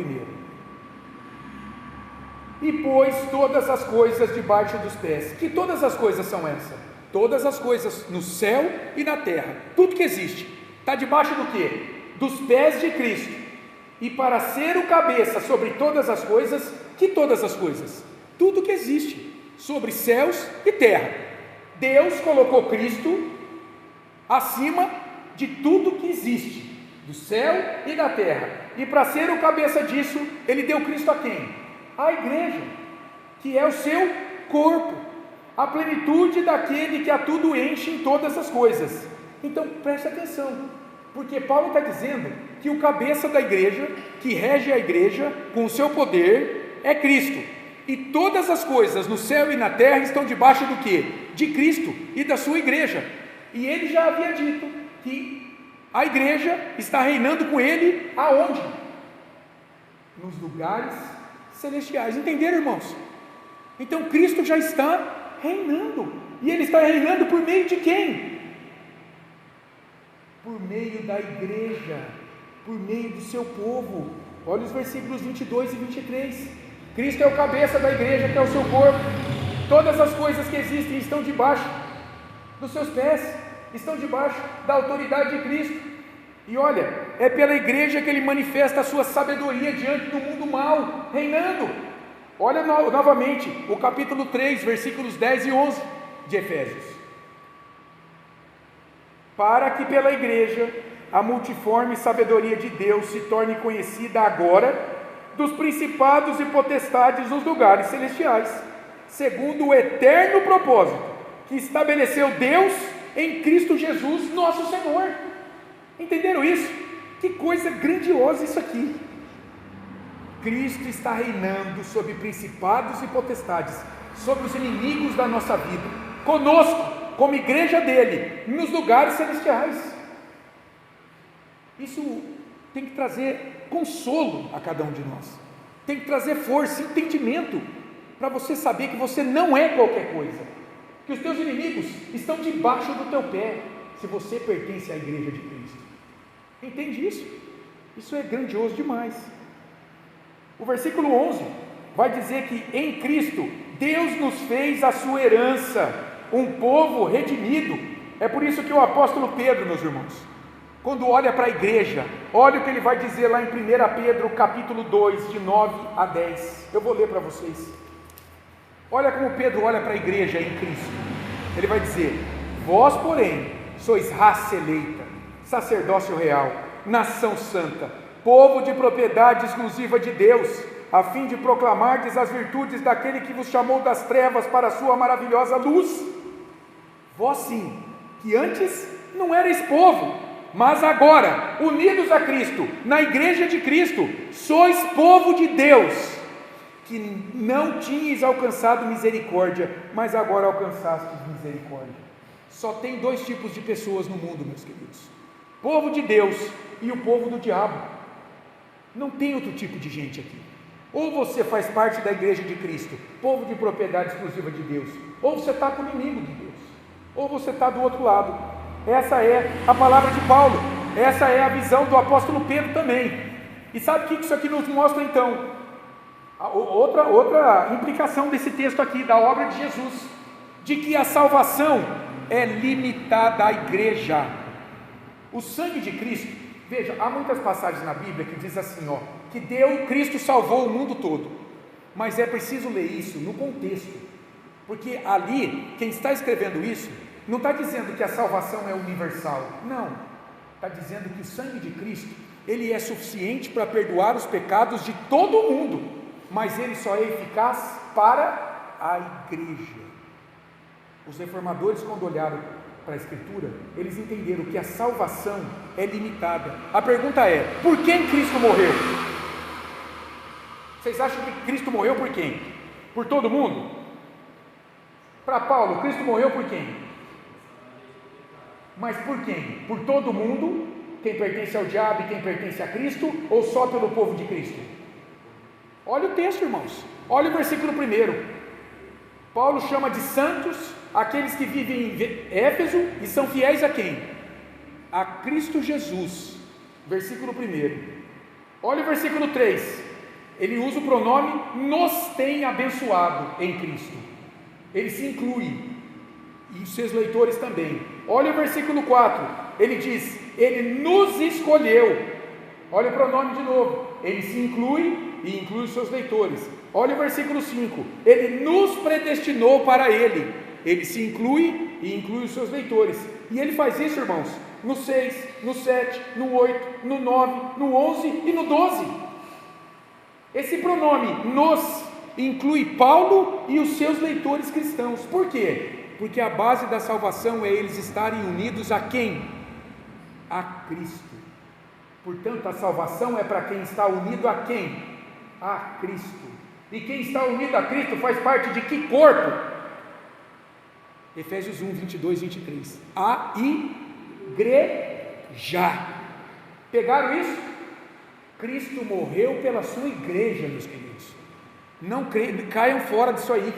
1. E pôs todas as coisas debaixo dos pés. Que todas as coisas são essas? Todas as coisas no céu e na terra. Tudo que existe está debaixo do quê? Dos pés de Cristo. E para ser o cabeça sobre todas as coisas, que todas as coisas? Tudo que existe sobre céus e terra. Deus colocou Cristo acima de tudo que existe, do céu e da terra. E para ser o cabeça disso, Ele deu Cristo a quem? A igreja, que é o seu corpo, a plenitude daquele que a tudo enche em todas as coisas. Então preste atenção, porque Paulo está dizendo que o cabeça da igreja, que rege a igreja com o seu poder, é Cristo. E todas as coisas no céu e na terra estão debaixo do quê? De Cristo e da sua igreja. E ele já havia dito que a igreja está reinando com ele aonde? Nos lugares celestiais. Entenderam, irmãos? Então Cristo já está reinando. E Ele está reinando por meio de quem? Por meio da igreja, por meio do seu povo. Olha os versículos 22 e 23. Cristo é o cabeça da igreja, que é o seu corpo. Todas as coisas que existem estão debaixo dos seus pés, estão debaixo da autoridade de Cristo. E olha, é pela igreja que Ele manifesta a sua sabedoria diante do mundo mau, reinando. Olha novamente o capítulo 3, versículos 10 e 11 de Efésios. Para que pela igreja a multiforme sabedoria de Deus se torne conhecida agora dos principados e potestades nos lugares celestiais, segundo o eterno propósito que estabeleceu Deus em Cristo Jesus, nosso Senhor. Entenderam isso? Que coisa grandiosa isso aqui. Cristo está reinando sobre principados e potestades, sobre os inimigos da nossa vida, conosco, como igreja dele, nos lugares celestiais. Isso tem que trazer consolo a cada um de nós, tem que trazer força, entendimento, para você saber que você não é qualquer coisa, que os teus inimigos estão debaixo do teu pé, se você pertence à igreja de Cristo. Entende isso? Isso é grandioso demais. O versículo 11 vai dizer que em Cristo Deus nos fez a sua herança, um povo redimido. É por isso que o apóstolo Pedro, meus irmãos, quando olha para a igreja, olha o que ele vai dizer lá em 1 Pedro capítulo 2, de 9 a 10. Eu vou ler para vocês. Olha como Pedro olha para a igreja em Cristo. Ele vai dizer: vós, porém, sois raça eleita, sacerdócio real, nação santa, povo de propriedade exclusiva de Deus, a fim de proclamardes as virtudes daquele que vos chamou das trevas para a sua maravilhosa luz. Vós sim, que antes não erais povo, mas agora, unidos a Cristo, na igreja de Cristo, sois povo de Deus, que não tinhas alcançado misericórdia, mas agora alcançastes misericórdia. Só tem dois tipos de pessoas no mundo, meus queridos: povo de Deus e o povo do diabo. Não tem outro tipo de gente aqui. Ou você faz parte da igreja de Cristo, povo de propriedade exclusiva de Deus, ou você está com o inimigo de Deus, ou você está do outro lado. Essa é a palavra de Paulo, essa é a visão do apóstolo Pedro também. E sabe o que isso aqui nos mostra então? Outra implicação desse texto aqui, da obra de Jesus, de que a salvação é limitada à igreja. O sangue de Cristo, veja, há muitas passagens na Bíblia que diz assim, que Cristo salvou o mundo todo, mas é preciso ler isso no contexto, porque ali, quem está escrevendo isso, não está dizendo que a salvação é universal, não, está dizendo que o sangue de Cristo, ele é suficiente para perdoar os pecados de todo mundo, mas ele só é eficaz para a igreja. Os reformadores, quando olharam para a Escritura, eles entenderam que a salvação é limitada. A pergunta é: por quem Cristo morreu? Vocês acham que Cristo morreu por quem? Por todo mundo? Para Paulo, Cristo morreu por quem? Mas por quem? Por todo mundo? Quem pertence ao diabo e quem pertence a Cristo? Ou só pelo povo de Cristo? Olha o texto, irmãos. Olha o versículo 1. Paulo chama de santos aqueles que vivem em Éfeso e são fiéis a quem? A Cristo Jesus. Versículo 1. Olha o versículo 3. Ele usa o pronome nos tem abençoado em Cristo. Ele se inclui, e os seus leitores também. Olha o versículo 4. Ele diz: ele nos escolheu. Olha o pronome de novo. Ele se inclui e inclui os seus leitores. Olha o versículo 5. Ele nos predestinou para ele. Ele se inclui e inclui os seus leitores. E ele faz isso, irmãos, no 6, no 7, no 8, no 9, no 11 e no 12. Esse pronome nos inclui Paulo e os seus leitores cristãos. Por quê? Porque a base da salvação é eles estarem unidos a quem? A Cristo. Portanto, a salvação é para quem está unido a quem? A Cristo. E quem está unido a Cristo faz parte de que corpo? Efésios 1, 22, 23. A igreja. Pegaram isso? Cristo morreu pela sua igreja, meus queridos. Não caiam fora disso aí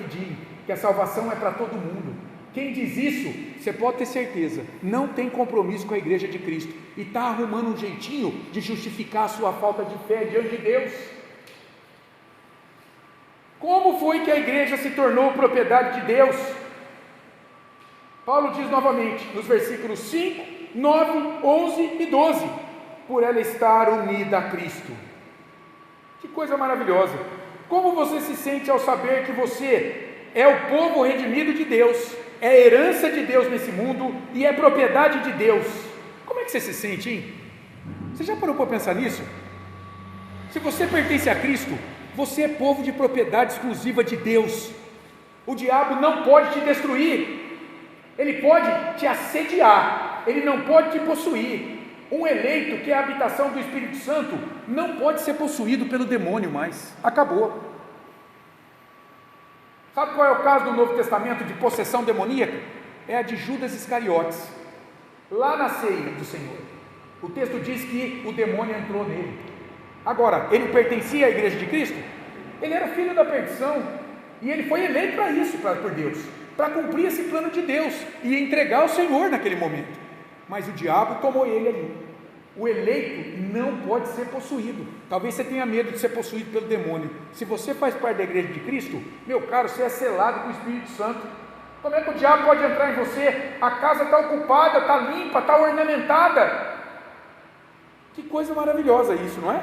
que a salvação é para todo mundo. Quem diz isso, você pode ter certeza, não tem compromisso com a igreja de Cristo e está arrumando um jeitinho de justificar a sua falta de fé diante de Deus. Como foi que a igreja se tornou propriedade de Deus? Paulo diz novamente, nos versículos 5, 9, 11 e 12, por ela estar unida a Cristo. Que coisa maravilhosa! Como você se sente ao saber que você é o povo redimido de Deus, é herança de Deus nesse mundo e é propriedade de Deus? Como é que você se sente, hein? Você já parou para pensar nisso? Se você pertence a Cristo, você é povo de propriedade exclusiva de Deus. O diabo não pode te destruir, ele pode te assediar, ele não pode te possuir. Um eleito que é a habitação do Espírito Santo não pode ser possuído pelo demônio mais, acabou. Sabe qual é o caso do Novo Testamento de possessão demoníaca? É a de Judas Iscariotes, lá na ceia do Senhor. O texto diz que o demônio entrou nele. Agora, ele pertencia à igreja de Cristo? Ele era filho da perdição, e ele foi eleito para isso, por Deus, para cumprir esse plano de Deus, e entregar ao Senhor naquele momento, mas o diabo tomou ele ali. O eleito não pode ser possuído. Talvez você tenha medo de ser possuído pelo demônio. Se você faz parte da igreja de Cristo, meu caro, você é selado com o Espírito Santo. Como é que o diabo pode entrar em você? A casa está ocupada, está limpa, está ornamentada. Que coisa maravilhosa isso, não é?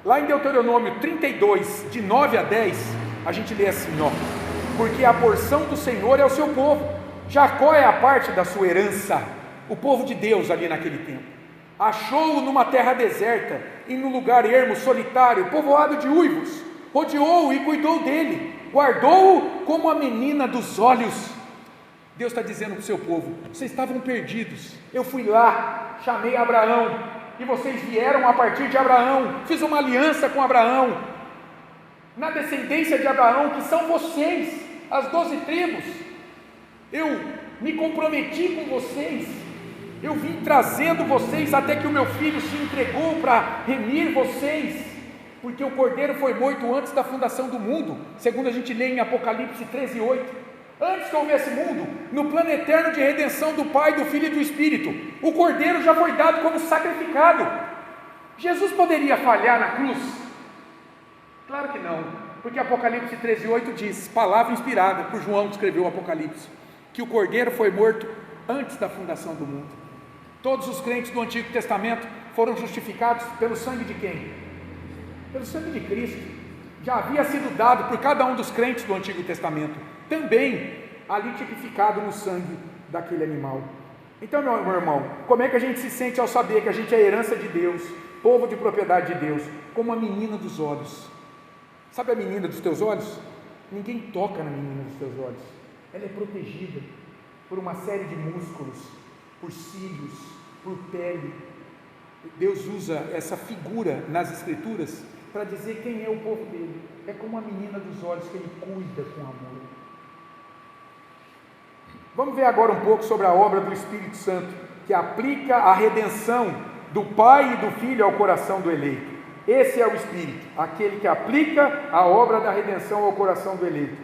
Lá em Deuteronômio 32, de 9 a 10, a gente lê assim, ó: porque a porção do Senhor é o seu povo, Jacó é a parte da sua herança, o povo de Deus ali naquele tempo. Achou-o numa terra deserta, e num lugar ermo, solitário, povoado de uivos, rodeou-o e cuidou dele, guardou-o como a menina dos olhos. Deus está dizendo para o seu povo: vocês estavam perdidos, eu fui lá, chamei Abraão, e vocês vieram a partir de Abraão, fiz uma aliança com Abraão, na descendência de Abraão, que são vocês, as 12 tribos, eu me comprometi com vocês, eu vim trazendo vocês até que o meu filho se entregou para remir vocês, porque o cordeiro foi morto antes da fundação do mundo, segundo a gente lê em Apocalipse 13, 8, antes que houvesse mundo, no plano eterno de redenção do Pai, do Filho e do Espírito, o cordeiro já foi dado como sacrificado. Jesus poderia falhar na cruz? Claro que não, porque Apocalipse 13, 8 diz, palavra inspirada por João que escreveu o Apocalipse, que o cordeiro foi morto antes da fundação do mundo. Todos os crentes do Antigo Testamento foram justificados pelo sangue de quem? Pelo sangue de Cristo. Já havia sido dado por cada um dos crentes do Antigo Testamento, também ali tipificado no sangue daquele animal. Então, meu irmão, como é que a gente se sente ao saber que a gente é herança de Deus, povo de propriedade de Deus, como a menina dos olhos? Sabe a menina dos teus olhos? Ninguém toca na menina dos teus olhos. Ela é protegida por uma série de músculos, por cílios, por pele. Deus usa essa figura nas Escrituras para dizer quem é o povo dele. É como a menina dos olhos que ele cuida com amor. Vamos ver agora um pouco sobre a obra do Espírito Santo, que aplica a redenção do Pai e do Filho ao coração do eleito. Esse é o Espírito, aquele que aplica a obra da redenção ao coração do eleito.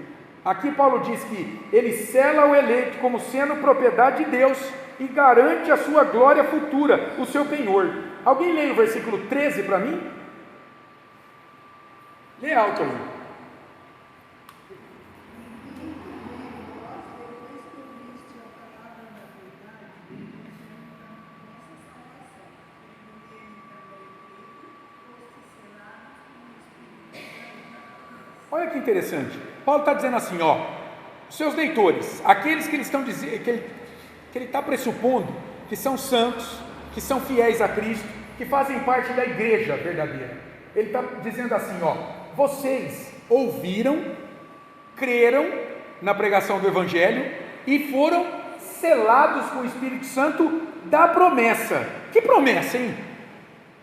Aqui Paulo diz que ele sela o eleito como sendo propriedade de Deus e garante a sua glória futura, o seu penhor. Alguém lê o versículo 13 para mim? Lê alto aí. Olha que interessante, Paulo está dizendo assim, seus leitores, aqueles que eles estão dizendo, que ele está pressupondo que são santos, que são fiéis a Cristo, que fazem parte da igreja verdadeira, ele está dizendo assim, vocês ouviram, creram na pregação do Evangelho e foram selados com o Espírito Santo da promessa. Que promessa, hein?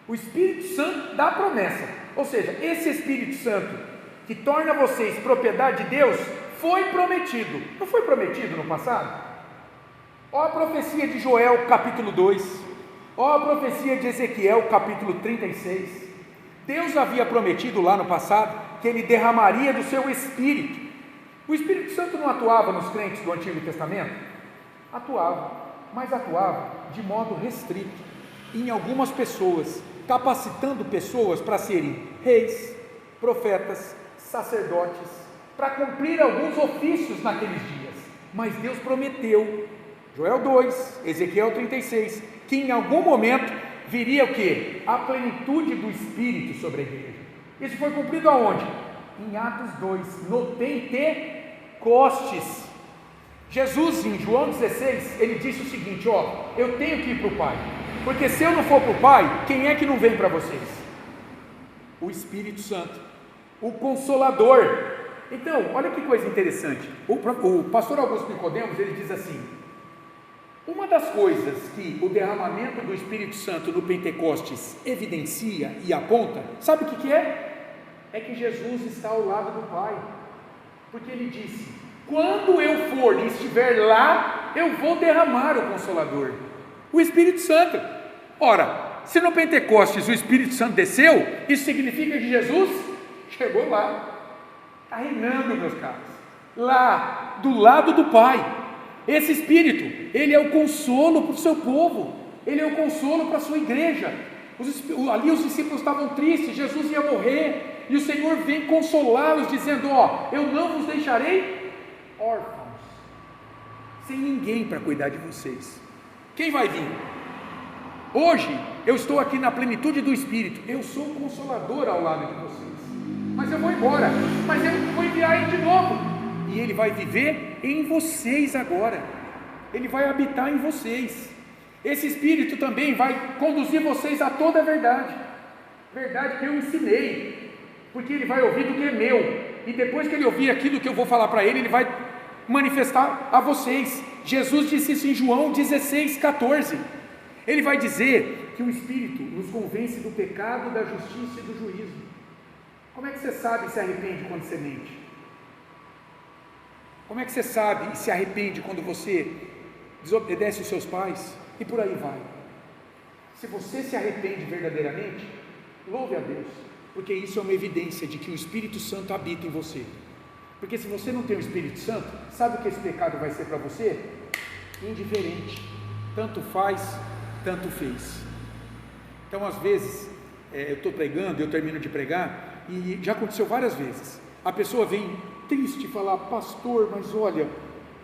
O Espírito Santo da promessa, ou seja, esse Espírito Santo que torna vocês propriedade de Deus, foi prometido. Não foi prometido no passado? Ó a profecia de Joel capítulo 2, ó a profecia de Ezequiel capítulo 36. Deus havia prometido lá no passado que Ele derramaria do seu Espírito. O Espírito Santo não atuava nos crentes do Antigo Testamento? Atuava, mas atuava de modo restrito, em algumas pessoas, capacitando pessoas para serem reis, profetas, sacerdotes, para cumprir alguns ofícios naqueles dias. Mas Deus prometeu, Joel 2, Ezequiel 36, que em algum momento viria o quê? A plenitude do Espírito sobre a igreja. Isso foi cumprido aonde? Em Atos 2, no Pentecostes. Jesus, em João 16, ele disse o seguinte, eu tenho que ir para o Pai, porque se eu não for para o Pai, quem é que não vem para vocês? O Espírito Santo, o Consolador. Então, olha que coisa interessante, o pastor Augusto Nicodemos, ele diz assim, uma das coisas que o derramamento do Espírito Santo no Pentecostes evidencia e aponta, sabe o que é? É que Jesus está ao lado do Pai, porque ele disse, quando eu for e estiver lá, eu vou derramar o Consolador, o Espírito Santo. Ora, se no Pentecostes o Espírito Santo desceu, isso significa que Jesus chegou lá, está reinando, meus caros, lá do lado do Pai. Esse Espírito, ele é o consolo para o seu povo, ele é o consolo para a sua igreja. Ali os discípulos estavam tristes, Jesus ia morrer, e o Senhor vem consolá-los, dizendo, eu não vos deixarei órfãos, sem ninguém para cuidar de vocês. Quem vai vir? Hoje, eu estou aqui na plenitude do Espírito, eu sou o Consolador ao lado de vocês, mas eu vou embora, mas eu vou enviar Ele de novo, e Ele vai viver em vocês agora, Ele vai habitar em vocês. Esse Espírito também vai conduzir vocês a toda a verdade que eu ensinei, porque Ele vai ouvir do que é meu, e depois que Ele ouvir aquilo que eu vou falar para Ele, Ele vai manifestar a vocês. Jesus disse isso em João 16,14, Ele vai dizer que o Espírito nos convence do pecado, da justiça e do juízo. Como é que você sabe e se arrepende quando você mente? Como é que você sabe e se arrepende quando você desobedece os seus pais? E por aí vai. Se você se arrepende verdadeiramente, louve a Deus, porque isso é uma evidência de que o Espírito Santo habita em você. Porque se você não tem o Espírito Santo, sabe o que esse pecado vai ser para você? Indiferente, tanto faz, tanto fez. Então às vezes, eu estou pregando, eu termino de pregar, e já aconteceu várias vezes, a pessoa vem triste falar, pastor, mas olha,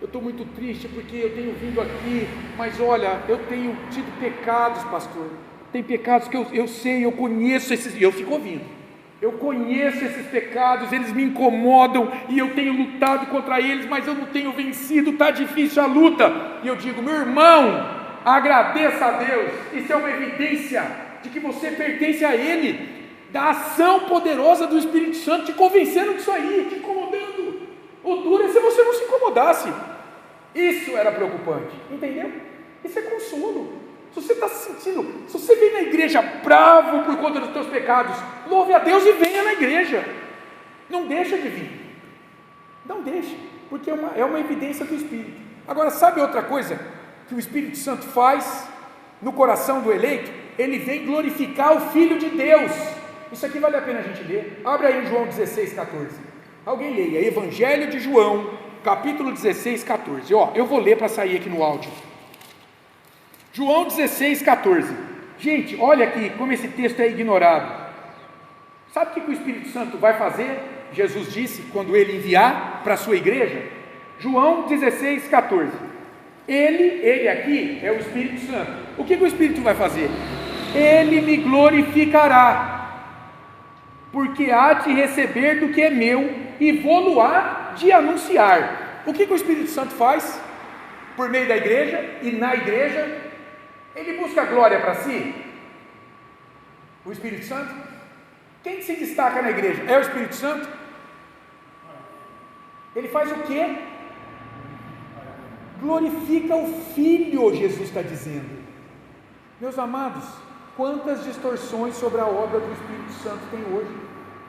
eu estou muito triste porque eu tenho vindo aqui, mas olha, eu tenho tido pecados, pastor, tem pecados que eu sei, eu conheço esses, e eu fico ouvindo, eu conheço esses pecados, eles me incomodam, e eu tenho lutado contra eles, mas eu não tenho vencido, está difícil a luta, e eu digo, meu irmão, agradeça a Deus, isso é uma evidência de que você pertence a Ele, da ação poderosa do Espírito Santo, te convencendo disso aí, te incomodando. O duro é se você não se incomodasse. Isso era preocupante, entendeu? Isso é consolo. Se você está se sentindo, se você vem na igreja bravo por conta dos teus pecados, louve a Deus e venha na igreja, não deixa de vir, não deixa, porque é uma evidência do Espírito. Agora, sabe outra coisa que o Espírito Santo faz no coração do eleito? Ele vem glorificar o Filho de Deus. Isso aqui vale a pena a gente ler. Abre aí em João 16, 14. Alguém leia, Evangelho de João, capítulo 16, 14. Ó, eu vou ler para sair aqui no áudio. João 16, 14. Gente, olha aqui como esse texto é ignorado. Sabe o que o Espírito Santo vai fazer? Jesus disse, quando ele enviar para a sua igreja. João 16, 14. Ele aqui é o Espírito Santo. O que o Espírito vai fazer? Ele me glorificará, porque há de receber do que é meu, e vou-lo há de anunciar. O que o Espírito Santo faz? Por meio da igreja, e na igreja, ele busca glória para si. O Espírito Santo? Quem se destaca na igreja? É o Espírito Santo? Ele faz o quê? Glorifica o Filho, Jesus está dizendo. Meus amados, quantas distorções sobre a obra do Espírito Santo tem hoje,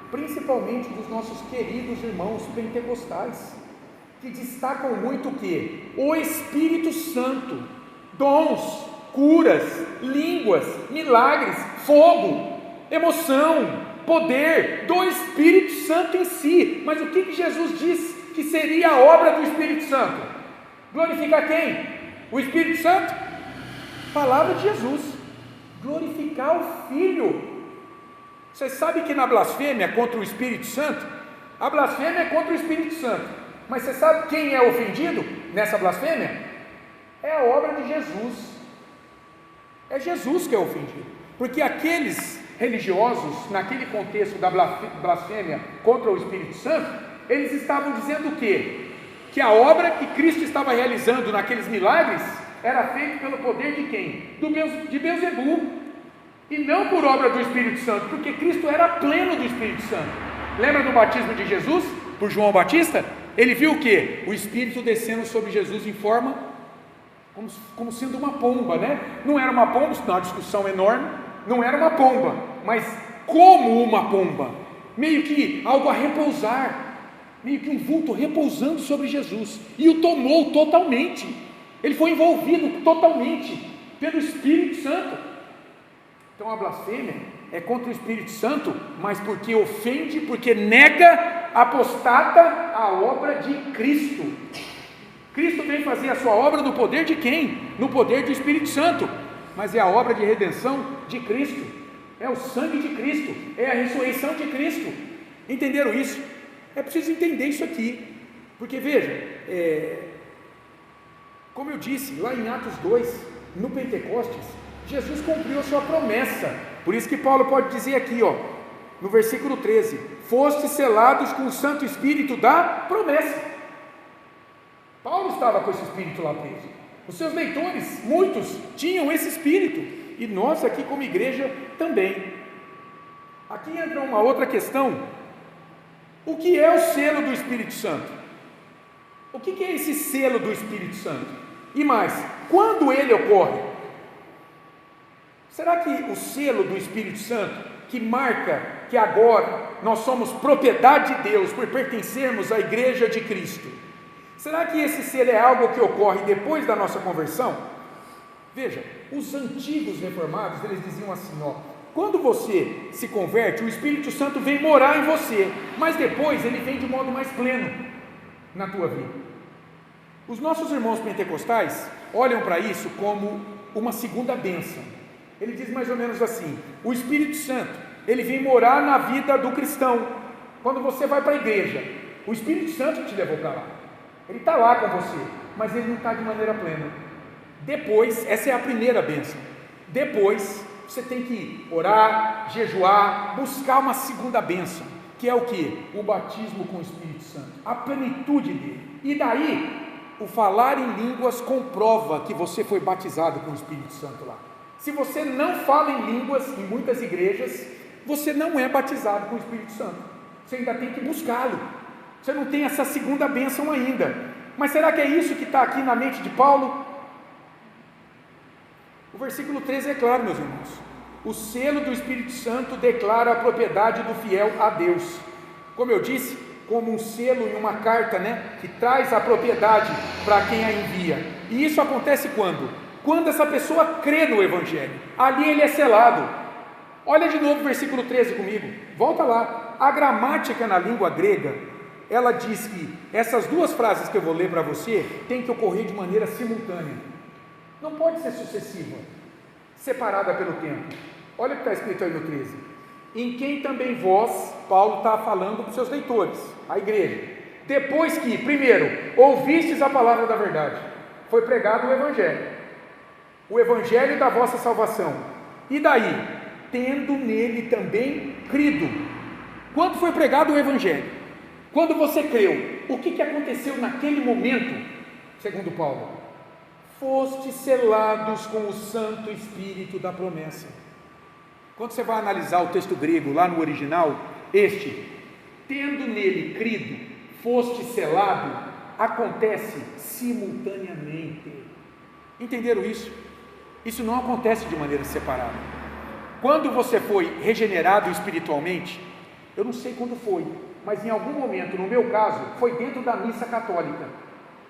principalmente dos nossos queridos irmãos pentecostais, que destacam muito o quê? O Espírito Santo, dons, curas, línguas, milagres, fogo, emoção, poder do Espírito Santo em si. Mas o que Jesus disse que seria a obra do Espírito Santo? Glorificar quem? O Espírito Santo? Palavra de Jesus. Glorificar o Filho. Você sabe que na blasfêmia contra o Espírito Santo, a blasfêmia é contra o Espírito Santo, mas você sabe quem é ofendido nessa blasfêmia? É a obra de Jesus. É Jesus que é ofendido, porque aqueles religiosos, naquele contexto da blasfêmia contra o Espírito Santo, eles estavam dizendo o quê? Que a obra que Cristo estava realizando naqueles milagres era feita pelo poder de quem? De Beelzebul, e não por obra do Espírito Santo, porque Cristo era pleno do Espírito Santo. Lembra do batismo de Jesus, por João Batista? Ele viu o quê? O Espírito descendo sobre Jesus em forma, como sendo uma pomba, né? Não era uma pomba, isso é uma discussão enorme, não era uma pomba, mas como uma pomba, meio que algo a repousar, meio que um vulto repousando sobre Jesus, e o tomou totalmente, ele foi envolvido totalmente pelo Espírito Santo. Então a blasfêmia é contra o Espírito Santo, mas porque ofende, porque nega, apostata a obra de Cristo. Cristo vem fazer a sua obra no poder de quem? No poder do Espírito Santo, mas é a obra de redenção de Cristo, é o sangue de Cristo, é a ressurreição de Cristo. Entenderam isso? É preciso entender isso aqui, porque veja, como eu disse, lá em Atos 2, no Pentecostes, Jesus cumpriu a sua promessa. Por isso que Paulo pode dizer aqui, ó, no versículo 13: fostes selados com o Santo Espírito da promessa. Paulo estava com esse Espírito lá preso, os seus leitores, muitos, tinham esse Espírito, e nós aqui como igreja também. Aqui entra uma outra questão: o que é o selo do Espírito Santo? O que é esse selo do Espírito Santo? E mais, quando ele ocorre? Será que o selo do Espírito Santo, que marca que agora nós somos propriedade de Deus por pertencermos à igreja de Cristo, será que esse selo é algo que ocorre depois da nossa conversão? Veja, os antigos reformados, eles diziam assim, ó: quando você se converte, o Espírito Santo vem morar em você, mas depois ele vem de modo mais pleno na tua vida. Os nossos irmãos pentecostais olham para isso como uma segunda bênção. Ele diz mais ou menos assim: o Espírito Santo, ele vem morar na vida do cristão. Quando você vai para a igreja, o Espírito Santo te levou para lá, ele está lá com você, mas ele não está de maneira plena. Depois, essa é a primeira bênção. Depois você tem que orar, jejuar, buscar uma segunda bênção, que é o que? O batismo com o Espírito Santo, a plenitude dele. E daí, o falar em línguas comprova que você foi batizado com o Espírito Santo lá. Se você não fala em línguas em muitas igrejas, você não é batizado com o Espírito Santo. Você ainda tem que buscá-lo. Você não tem essa segunda bênção ainda. Mas será que é isso que está aqui na mente de Paulo? O versículo 13 é claro, meus irmãos: o selo do Espírito Santo declara a propriedade do fiel a Deus. Como eu disse, como um selo em uma carta, né, que traz a propriedade para quem a envia. E isso acontece quando? Quando essa pessoa crê no Evangelho. Ali ele é selado. Olha de novo o versículo 13 comigo, volta lá. A gramática na língua grega, ela diz que essas duas frases que eu vou ler para você tem que ocorrer de maneira simultânea, não pode ser sucessiva, separada pelo tempo. Olha o que está escrito aí no 13: em quem também vós, Paulo está falando para os seus leitores, a igreja, depois que, primeiro, ouvistes a palavra da verdade, foi pregado o evangelho da vossa salvação, e daí, tendo nele também crido. Quando foi pregado o evangelho, quando você creu, o que aconteceu naquele momento? Segundo Paulo, fostes selados com o Santo Espírito da promessa. Quando você vai analisar o texto grego lá no original, tendo nele crido, foste selado, acontece simultaneamente. Entenderam isso? Isso não acontece de maneira separada. Quando você foi regenerado espiritualmente, eu não sei quando foi, mas em algum momento, no meu caso, foi dentro da missa católica,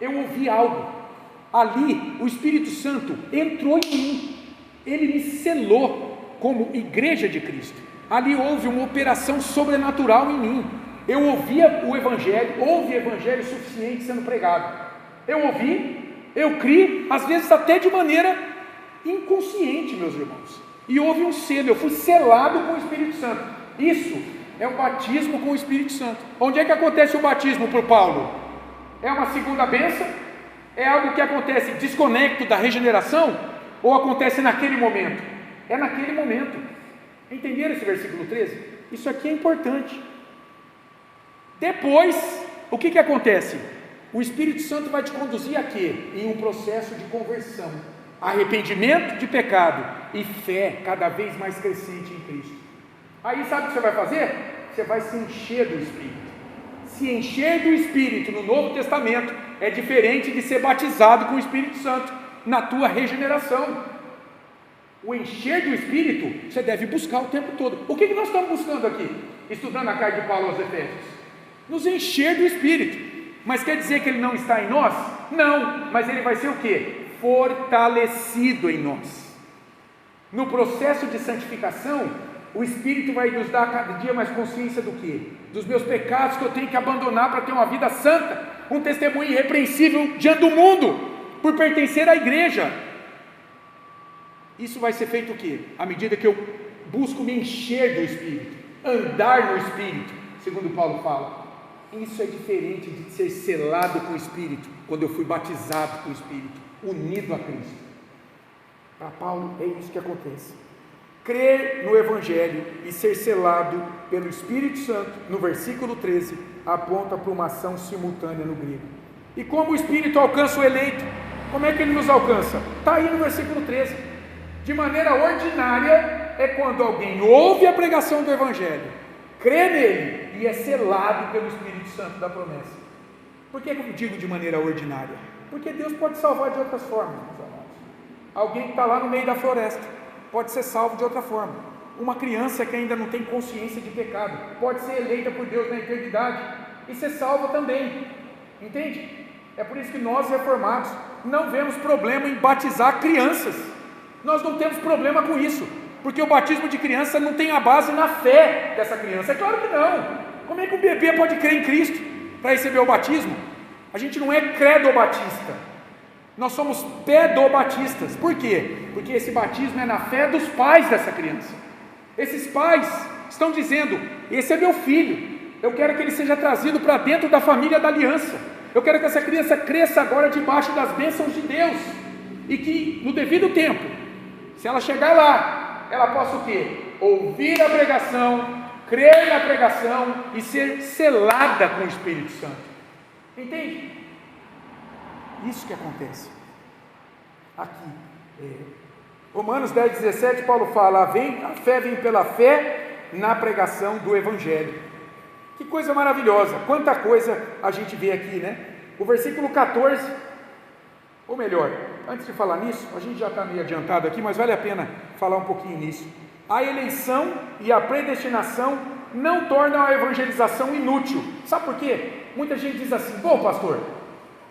eu ouvi algo, ali o Espírito Santo entrou em mim, ele me selou como igreja de Cristo, ali houve uma operação sobrenatural em mim, eu ouvia o Evangelho, houve Evangelho suficiente sendo pregado, eu ouvi, eu criei, às vezes até de maneira inconsciente, meus irmãos, e houve um selo, eu fui selado com o Espírito Santo. Isso é o batismo com o Espírito Santo. Onde é que acontece o batismo para o Paulo? É uma segunda bênção? É algo que acontece desconecto da regeneração? Ou acontece naquele momento? É naquele momento. Entenderam esse versículo 13? Isso aqui é importante. Depois, o que acontece? O Espírito Santo vai te conduzir a quê? Em um processo de conversão, arrependimento de pecado e fé cada vez mais crescente em Cristo. Aí sabe o que você vai fazer? Você vai se encher do Espírito. Se encher do Espírito no Novo Testamento é diferente de ser batizado com o Espírito Santo na tua regeneração. O encher do Espírito você deve buscar o tempo todo. O que nós estamos buscando aqui? Estudando a carta de Paulo aos Efésios, nos encher do Espírito. Mas quer dizer que ele não está em nós? Não, mas ele vai ser o quê? Fortalecido em nós. No processo de santificação, o Espírito vai nos dar cada dia mais consciência do quê? Dos meus pecados que eu tenho que abandonar para ter uma vida santa, um testemunho irrepreensível diante do mundo, por pertencer à igreja. Isso vai ser feito o quê? À medida que eu busco me encher do Espírito, andar no Espírito, segundo Paulo fala. Isso é diferente de ser selado com o Espírito, quando eu fui batizado com o Espírito, unido a Cristo. Para Paulo é isso que acontece. Crer no Evangelho e ser selado pelo Espírito Santo, no versículo 13, aponta para uma ação simultânea no grego. E como o Espírito alcança o eleito? Como é que ele nos alcança? Está aí no versículo 13. De maneira ordinária, é quando alguém ouve a pregação do Evangelho, crê nele e é selado pelo Espírito Santo da promessa. Por que eu digo de maneira ordinária? Porque Deus pode salvar de outras formas, meus amados. Alguém que está lá no meio da floresta pode ser salvo de outra forma. Uma criança que ainda não tem consciência de pecado pode ser eleita por Deus na eternidade e ser salva também. Entende? É por isso que nós, reformados, não vemos problema em batizar crianças. Nós não temos problema com isso, porque o batismo de criança não tem a base na fé dessa criança. É claro que não. Como é que um bebê pode crer em Cristo para receber o batismo? A gente não é credo-batista, nós somos pedobatistas. Por quê? Porque esse batismo é na fé dos pais dessa criança. Esses pais estão dizendo: esse é meu filho, eu quero que ele seja trazido para dentro da família da aliança, eu quero que essa criança cresça agora debaixo das bênçãos de Deus, e que no devido tempo, se ela chegar lá, ela possa o quê? Ouvir a pregação, crer na pregação e ser selada com o Espírito Santo. Entende? Isso que acontece aqui. Romanos 10,17, Paulo fala: a fé vem pela fé na pregação do Evangelho. Que coisa maravilhosa, quanta coisa a gente vê aqui, né? O versículo 14, ou melhor, antes de falar nisso, a gente já está meio adiantado aqui, mas vale a pena falar um pouquinho nisso. A eleição e a predestinação não tornam a evangelização inútil. Sabe por quê? Muita gente diz assim: bom, pastor,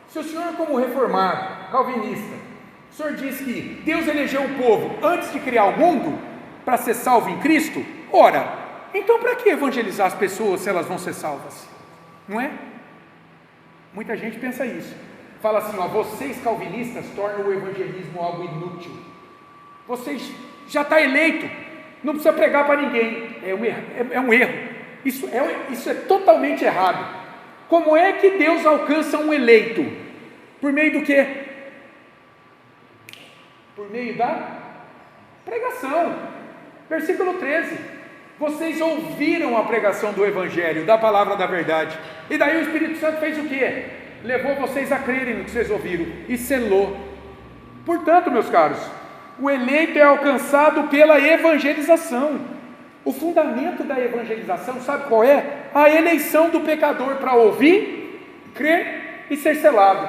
se o senhor, como reformado, calvinista, o senhor diz que Deus elegeu o povo antes de criar o mundo, para ser salvo em Cristo? Ora, então para que evangelizar as pessoas se elas vão ser salvas? Não é? Muita gente pensa isso. Fala assim, ó, vocês calvinistas tornam o evangelismo algo inútil. Vocês já está eleito, não precisa pregar para ninguém. É um erro. Isso é totalmente errado. Como é que Deus alcança um eleito? Por meio do quê? Por meio da pregação. Versículo 13. Vocês ouviram a pregação do Evangelho, da palavra da verdade. E daí o Espírito Santo fez o quê? Levou vocês a crerem no que vocês ouviram e selou. Portanto, meus caros, o eleito é alcançado pela evangelização. O fundamento da evangelização, sabe qual é? A eleição do pecador para ouvir, crer e ser selado.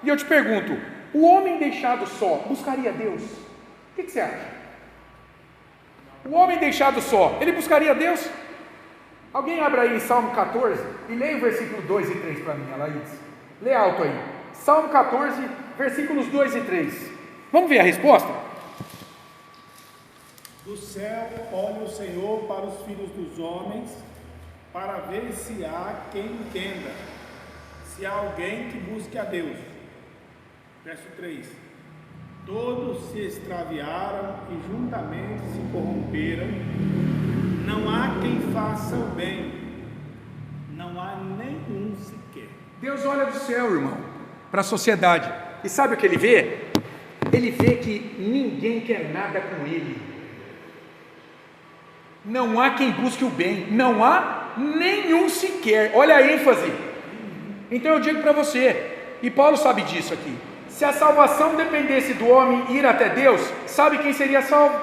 E eu te pergunto, o homem deixado só buscaria Deus? O que você acha? O homem deixado só, ele buscaria Deus? Alguém abre aí em Salmo 14 e leia o versículo 2 e 3 para mim, Laís. Lê alto aí. Salmo 14, versículos 2 e 3. Vamos ver a resposta? Do céu olha o Senhor para os filhos dos homens, para ver se há quem entenda, se há alguém que busque a Deus. Verso 3. Todos se extraviaram e juntamente se corromperam, não há quem faça o bem, não há nenhum sequer. Deus olha do céu, irmão, para a sociedade, e sabe o que ele vê? Ele vê que ninguém quer nada com ele. Não há quem busque o bem, não há nenhum sequer. Olha a ênfase. Então eu digo para você, e Paulo sabe disso aqui, se a salvação dependesse do homem ir até Deus, sabe quem seria salvo?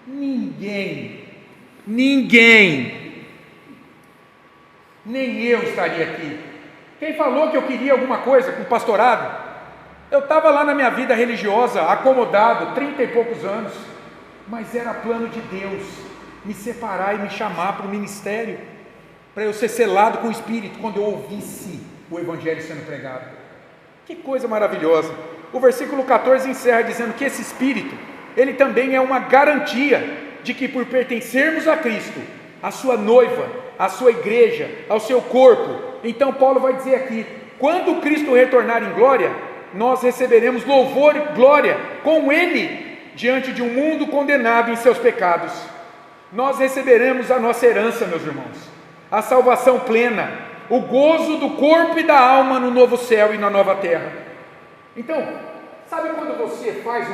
Ninguém. Nem eu estaria aqui. Quem falou que eu queria alguma coisa com pastorado? Eu estava lá na minha vida religiosa, acomodado, 30 e poucos anos, mas era plano de Deus me separar e me chamar para o ministério, para eu ser selado com o Espírito quando eu ouvisse o Evangelho sendo pregado. Que coisa maravilhosa. O versículo 14 encerra dizendo que esse Espírito, ele também é uma garantia de que por pertencermos a Cristo, a sua noiva, a sua igreja, ao seu corpo, então Paulo vai dizer aqui, quando Cristo retornar em glória, nós receberemos louvor e glória com Ele, diante de um mundo condenado em seus pecados. Nós receberemos a nossa herança, meus irmãos, a salvação plena, o gozo do corpo e da alma no novo céu e na nova terra. Então, sabe quando você faz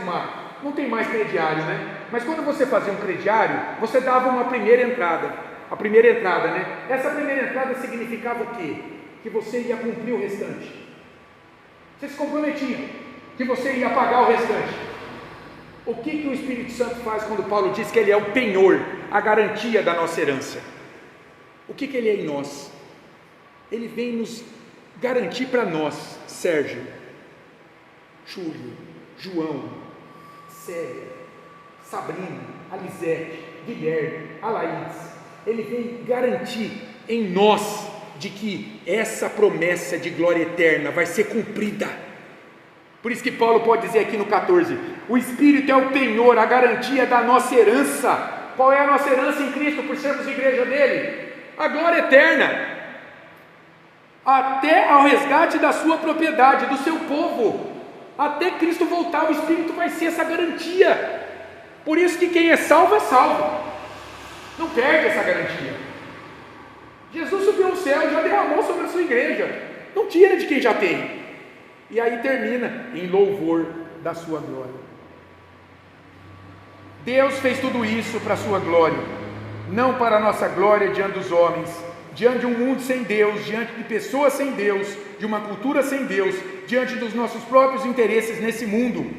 não tem mais crediário, né? Mas quando você fazia um crediário, você dava uma primeira entrada. A primeira entrada, né? Essa primeira entrada significava o quê? Que você ia cumprir o restante. Você se comprometia que você ia pagar o restante. O que o Espírito Santo faz quando Paulo diz que ele é o penhor, a garantia da nossa herança? O que ele é em nós? Ele vem nos garantir para nós, Sérgio, Júlio, João, Célia, Sabrina, Alisete, Guilherme, Alaís. Ele vem garantir em nós de que essa promessa de glória eterna vai ser cumprida. Por isso que Paulo pode dizer aqui no 14, o Espírito é o penhor, a garantia da nossa herança. Qual é a nossa herança em Cristo por sermos igreja dele? A glória eterna, até ao resgate da sua propriedade, do seu povo. Até Cristo voltar, o Espírito vai ser essa garantia. Por isso que quem é salvo, não perde essa garantia. Jesus subiu ao céu e já derramou sobre a sua igreja, não tira de quem já tem. E aí termina em louvor da sua glória. Deus fez tudo isso para a sua glória, não para a nossa glória diante dos homens, diante de um mundo sem Deus, diante de pessoas sem Deus, de uma cultura sem Deus, diante dos nossos próprios interesses nesse mundo.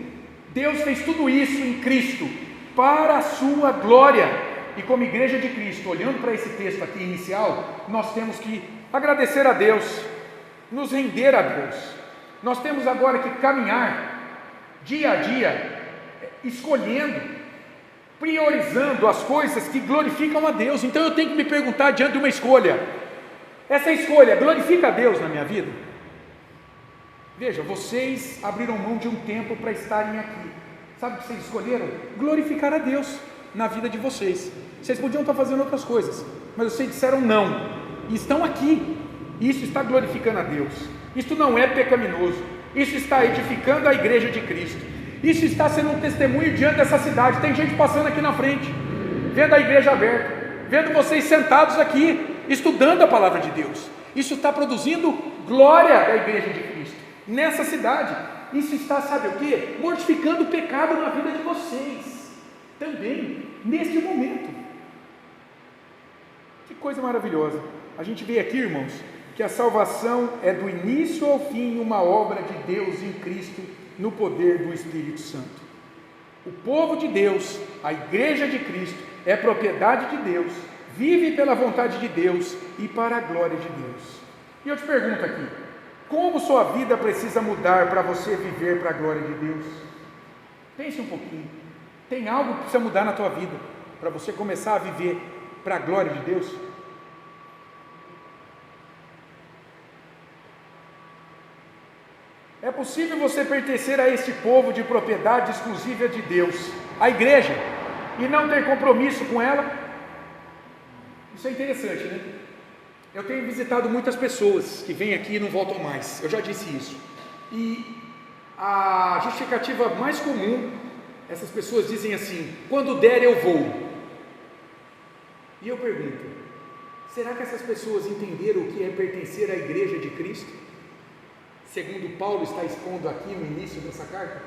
Deus fez tudo isso em Cristo, para a sua glória. E como igreja de Cristo, olhando para esse texto aqui inicial, nós temos que agradecer a Deus, nos render a Deus. Nós temos agora que caminhar dia a dia, escolhendo, priorizando as coisas que glorificam a Deus. Então eu tenho que me perguntar diante de uma escolha: essa escolha glorifica a Deus na minha vida? Veja, vocês abriram mão de um tempo para estarem aqui. Sabe o que vocês escolheram? Glorificar a Deus. na vida de vocês. Vocês podiam estar fazendo outras coisas, mas vocês disseram não, e estão aqui. Isso está glorificando a Deus. Isso não é pecaminoso. Isso está edificando a igreja de Cristo. Isso está sendo um testemunho diante dessa cidade. Tem gente passando aqui na frente, vendo a igreja aberta, vendo vocês sentados aqui, estudando a palavra de Deus. Isso está produzindo glória da igreja de Cristo nessa cidade. Isso está, sabe o que? Mortificando o pecado na vida de vocês também, neste momento. Que coisa maravilhosa. A gente vê aqui, irmãos, que a salvação é do início ao fim uma obra de Deus em Cristo, no poder do Espírito Santo. O povo de Deus, a igreja de Cristo, é propriedade de Deus, vive pela vontade de Deus e para a glória de Deus. E eu te pergunto aqui, como sua vida precisa mudar para você viver para a glória de Deus? Pense um pouquinho. Tem algo que precisa mudar na tua vida para você começar a viver para a glória de Deus? É possível você pertencer a este povo de propriedade exclusiva de Deus, a igreja, e não ter compromisso com ela? Isso é interessante, né? Eu tenho visitado muitas pessoas que vêm aqui e não voltam mais, eu já disse isso. E a justificativa mais comum, essas pessoas dizem assim: quando der eu vou. E eu pergunto, será que essas pessoas entenderam o que é pertencer à igreja de Cristo? Segundo Paulo está expondo aqui no início dessa carta.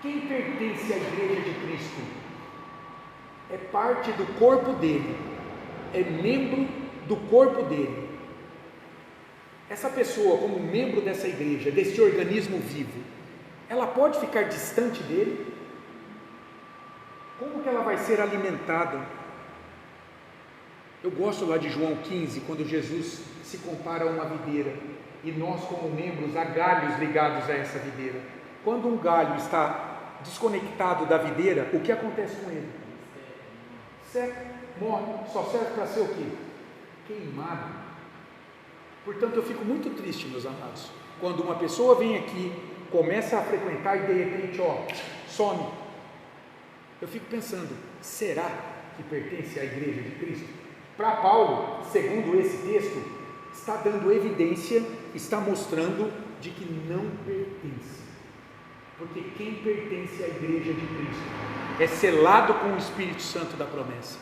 Quem pertence à igreja de Cristo é parte do corpo dele, é membro do corpo dele. Essa pessoa, como membro dessa igreja, desse organismo vivo, ela pode ficar distante dele? Como que ela vai ser alimentada? Eu gosto lá de João 15, quando Jesus se compara a uma videira, e nós como membros há galhos ligados a essa videira. Quando um galho está desconectado da videira, o que acontece com ele? Seca, morre, só serve para ser o quê? Queimado. Portanto, eu fico muito triste, meus amados, quando uma pessoa vem aqui, começa a frequentar e de repente, some. Eu fico pensando, será que pertence à igreja de Cristo? Para Paulo, segundo esse texto, está dando evidência, está mostrando de que não pertence. Porque quem pertence à igreja de Cristo é selado com o Espírito Santo da promessa,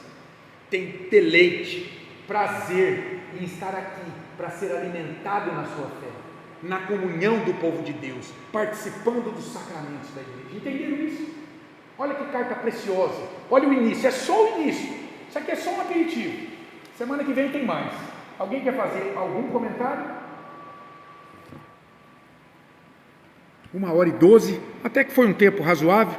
tem deleite, prazer em estar aqui para ser alimentado na sua fé, na comunhão do povo de Deus, participando dos sacramentos da igreja. Entenderam isso? Olha que carta preciosa, olha o início, é só o início, isso aqui é só um aperitivo. Semana que vem tem mais. Alguém quer fazer algum comentário? 1h12, até que foi um tempo razoável.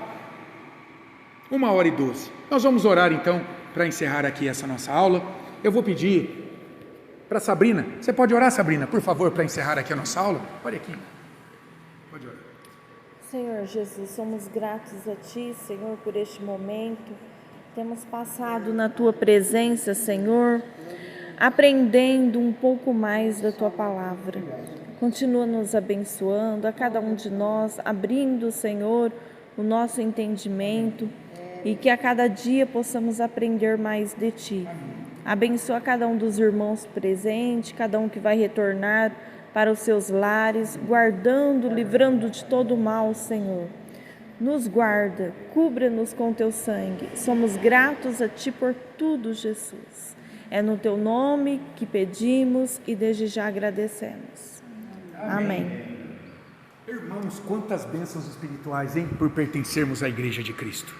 1h12. Nós vamos orar então para encerrar aqui essa nossa aula. Eu vou pedir para Sabrina. Você pode orar, Sabrina, por favor, para encerrar aqui a nossa aula? Olha aqui. Pode orar. Senhor Jesus, somos gratos a Ti, Senhor, por este momento. Temos passado na Tua presença, Senhor, aprendendo um pouco mais da Tua palavra. Continua nos abençoando, a cada um de nós, abrindo, Senhor, o nosso entendimento e que a cada dia possamos aprender mais de Ti. Abençoa cada um dos irmãos presentes, cada um que vai retornar para os seus lares, guardando, livrando de todo o mal, Senhor. Nos guarda, cubra-nos com Teu sangue. Somos gratos a Ti por tudo, Jesus. É no Teu nome que pedimos e desde já agradecemos. Amém. Irmãos, quantas bênçãos espirituais, hein, por pertencermos à igreja de Cristo.